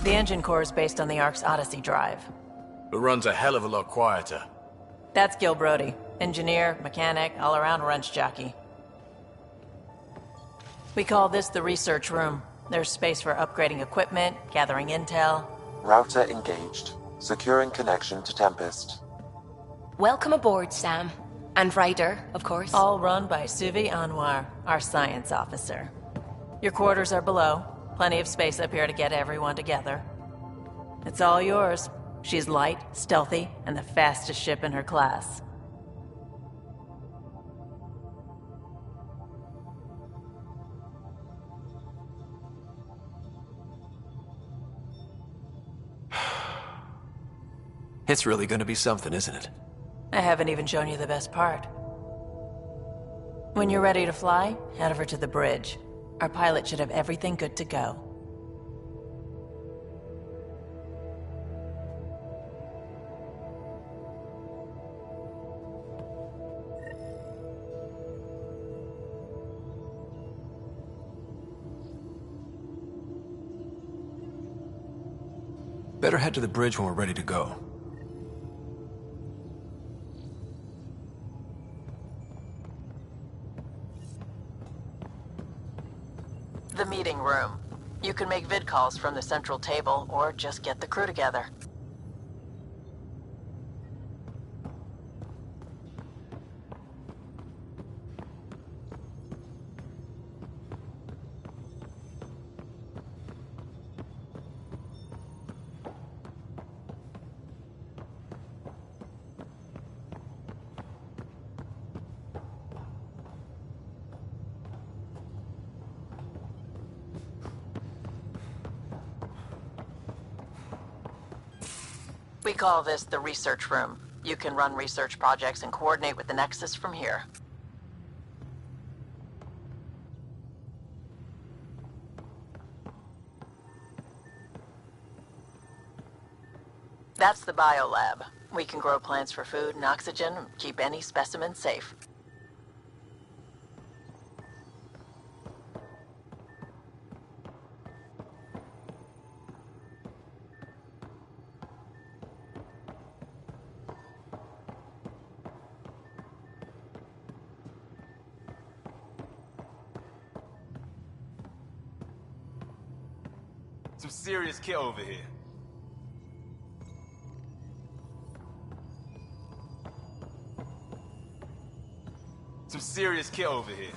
The engine core is based on the Ark's Odyssey drive. It runs a hell of a lot quieter. That's Gil Brody. Engineer, mechanic, all-around wrench jockey. We call this the research room. There's space for upgrading equipment, gathering intel. Router engaged. Securing connection to Tempest. Welcome aboard, Sam. And Ryder, of course. All run by Suvi Anwar, our science officer. Your quarters are below. Plenty of space up here to get everyone together. It's all yours. She's light, stealthy, and the fastest ship in her class. It's really gonna be something, isn't it? I haven't even shown you the best part. When you're ready to fly, head over to the bridge. Our pilot should have everything good to go. Better head to the bridge when we're ready to go. The meeting room. You can make vid calls from the central table, or just get the crew together. We call this the research room. You can run research projects and coordinate with the Nexus from here. That's the biolab. We can grow plants for food and oxygen, and keep any specimen safe. Some serious kit over here. Some serious kit over here.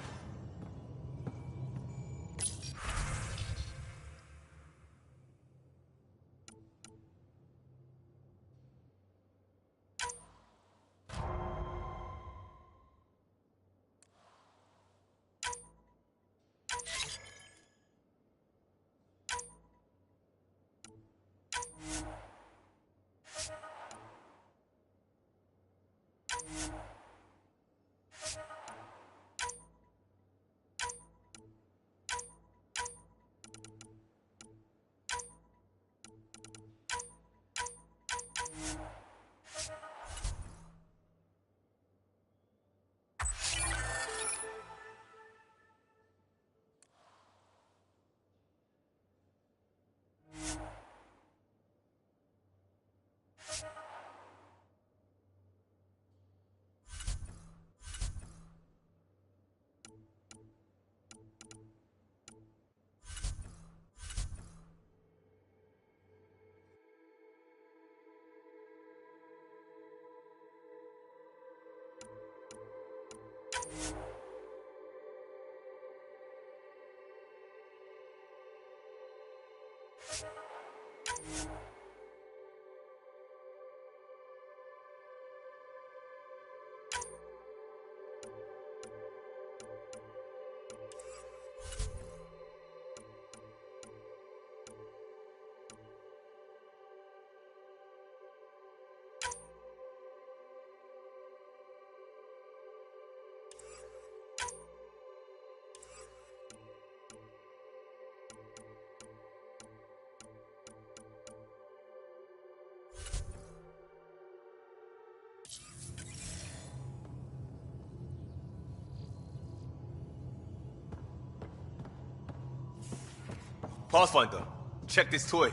Pathfinder, check this toy.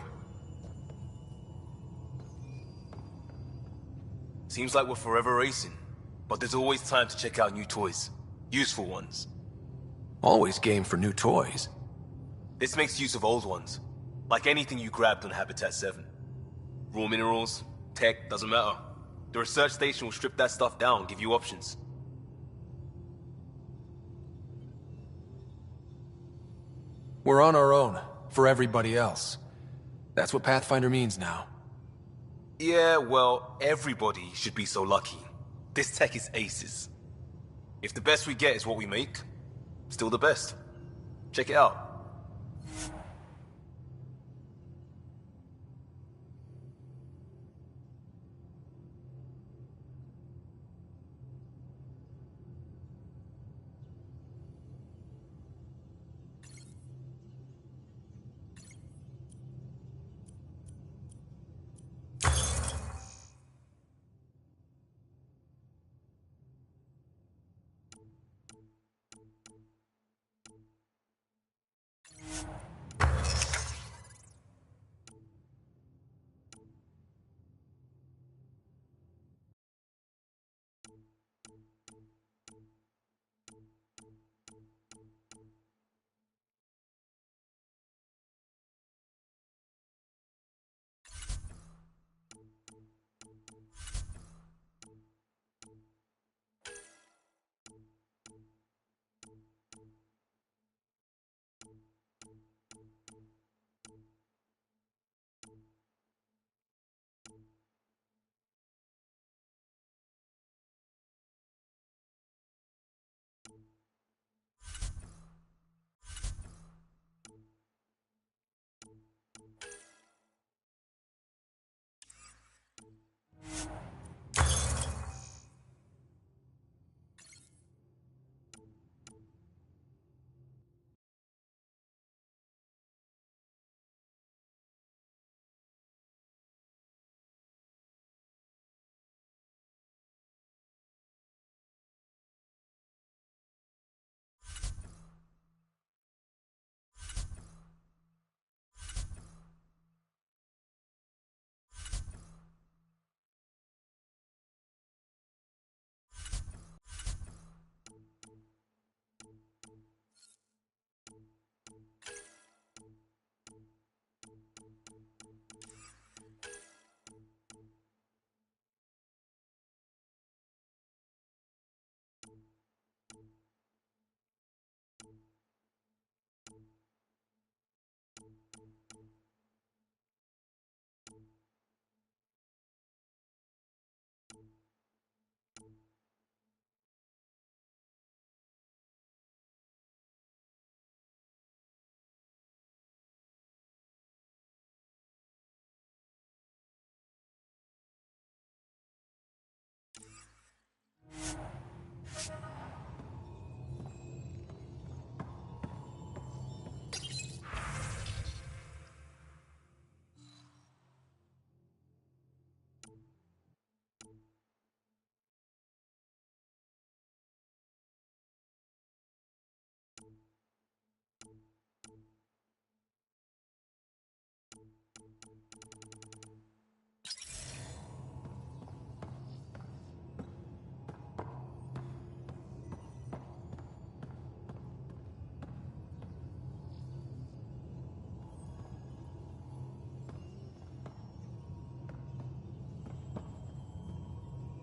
Seems like we're forever racing, but there's always time to check out new toys. Useful ones. Always game for new toys. This makes use of old ones, like anything you grabbed on Habitat 7. Raw minerals, tech, doesn't matter. The research station will strip that stuff down, give you options. We're on our own, for everybody else. That's what Pathfinder means now. Yeah, well, everybody should be so lucky. This tech is aces. If the best we get is what we make, still the best. Check it out.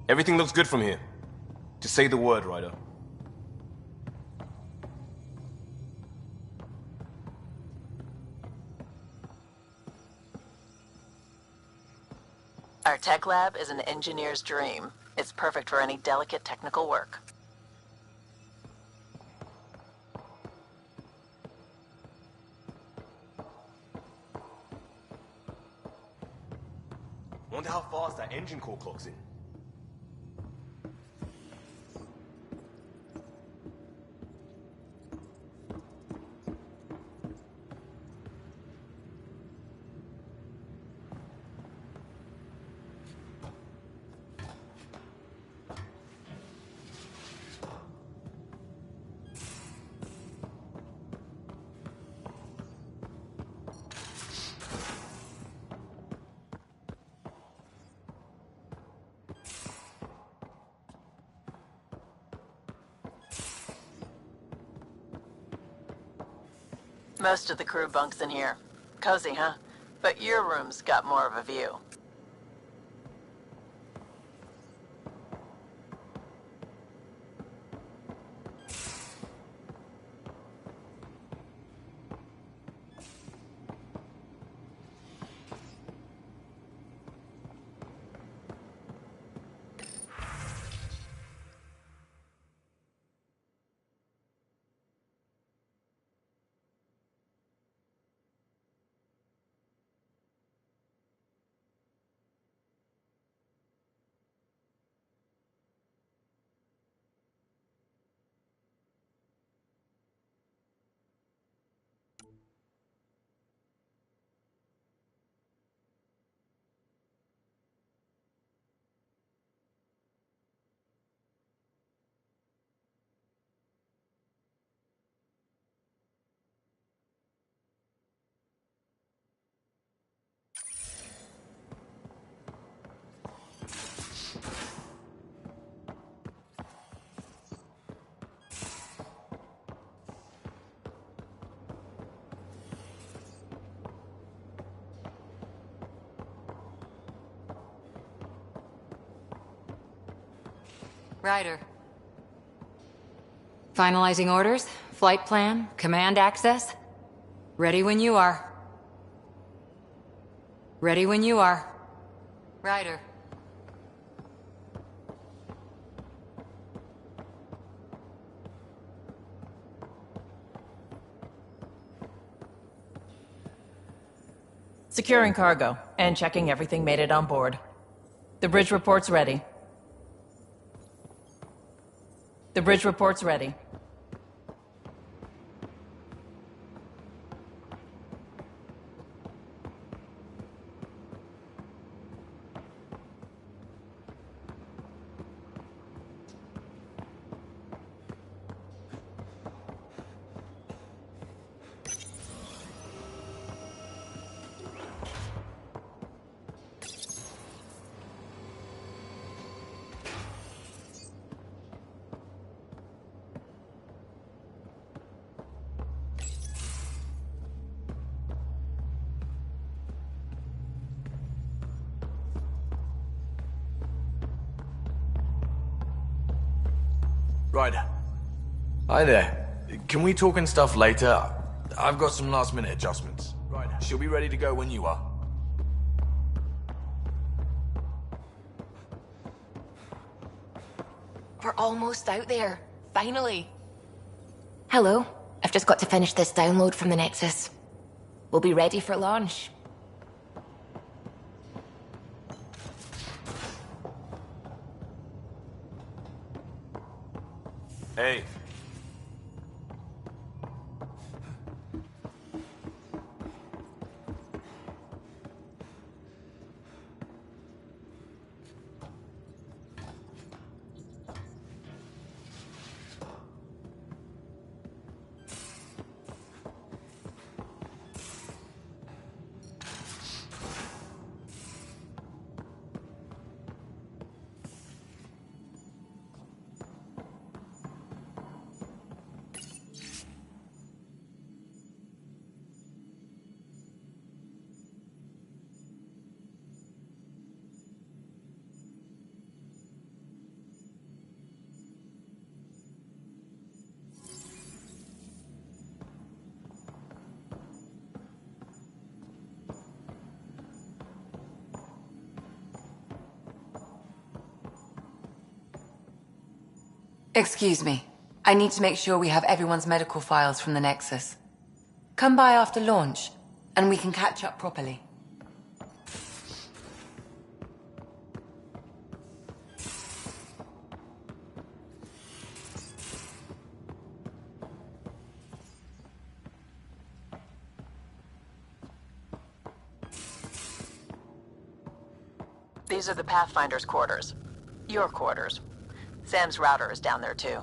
Everything looks good from here. Just say the word, Ryder. Our tech lab is an engineer's dream. It's perfect for any delicate technical work. Wonder how fast that engine core clocks in. Most of the crew bunks in here. Cozy, huh? But your room's got more of a view. Ryder. Finalizing orders, flight plan, command access. Ready when you are. Ready when you are. Ryder. Securing cargo and checking everything made it on board. The bridge report's ready. The bridge report's ready. Ryder. Hi there. Can we talk and stuff later? I've got some last minute adjustments. Ryder. She'll be ready to go when you are. We're almost out there. Finally. Hello. I've just got to finish this download from the Nexus. We'll be ready for launch. Hey. Excuse me. I need to make sure we have everyone's medical files from the Nexus. Come by after launch, and we can catch up properly. These are the Pathfinder's quarters. Your quarters. Sam's router is down there too.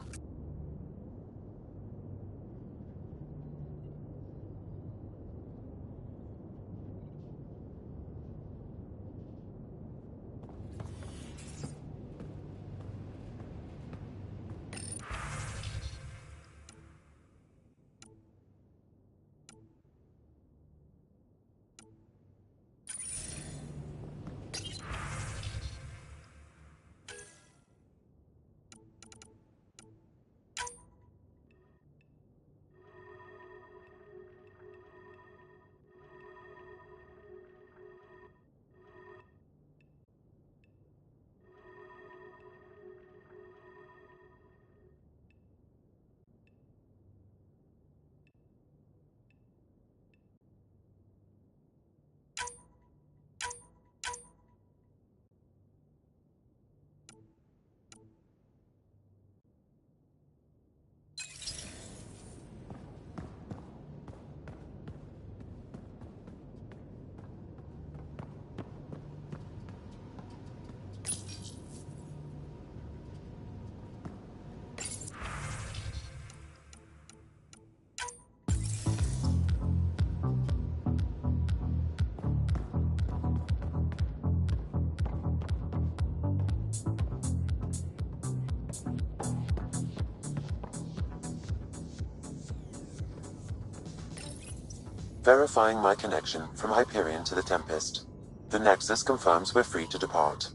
Verifying my connection from Hyperion to the Tempest. The Nexus confirms we're free to depart.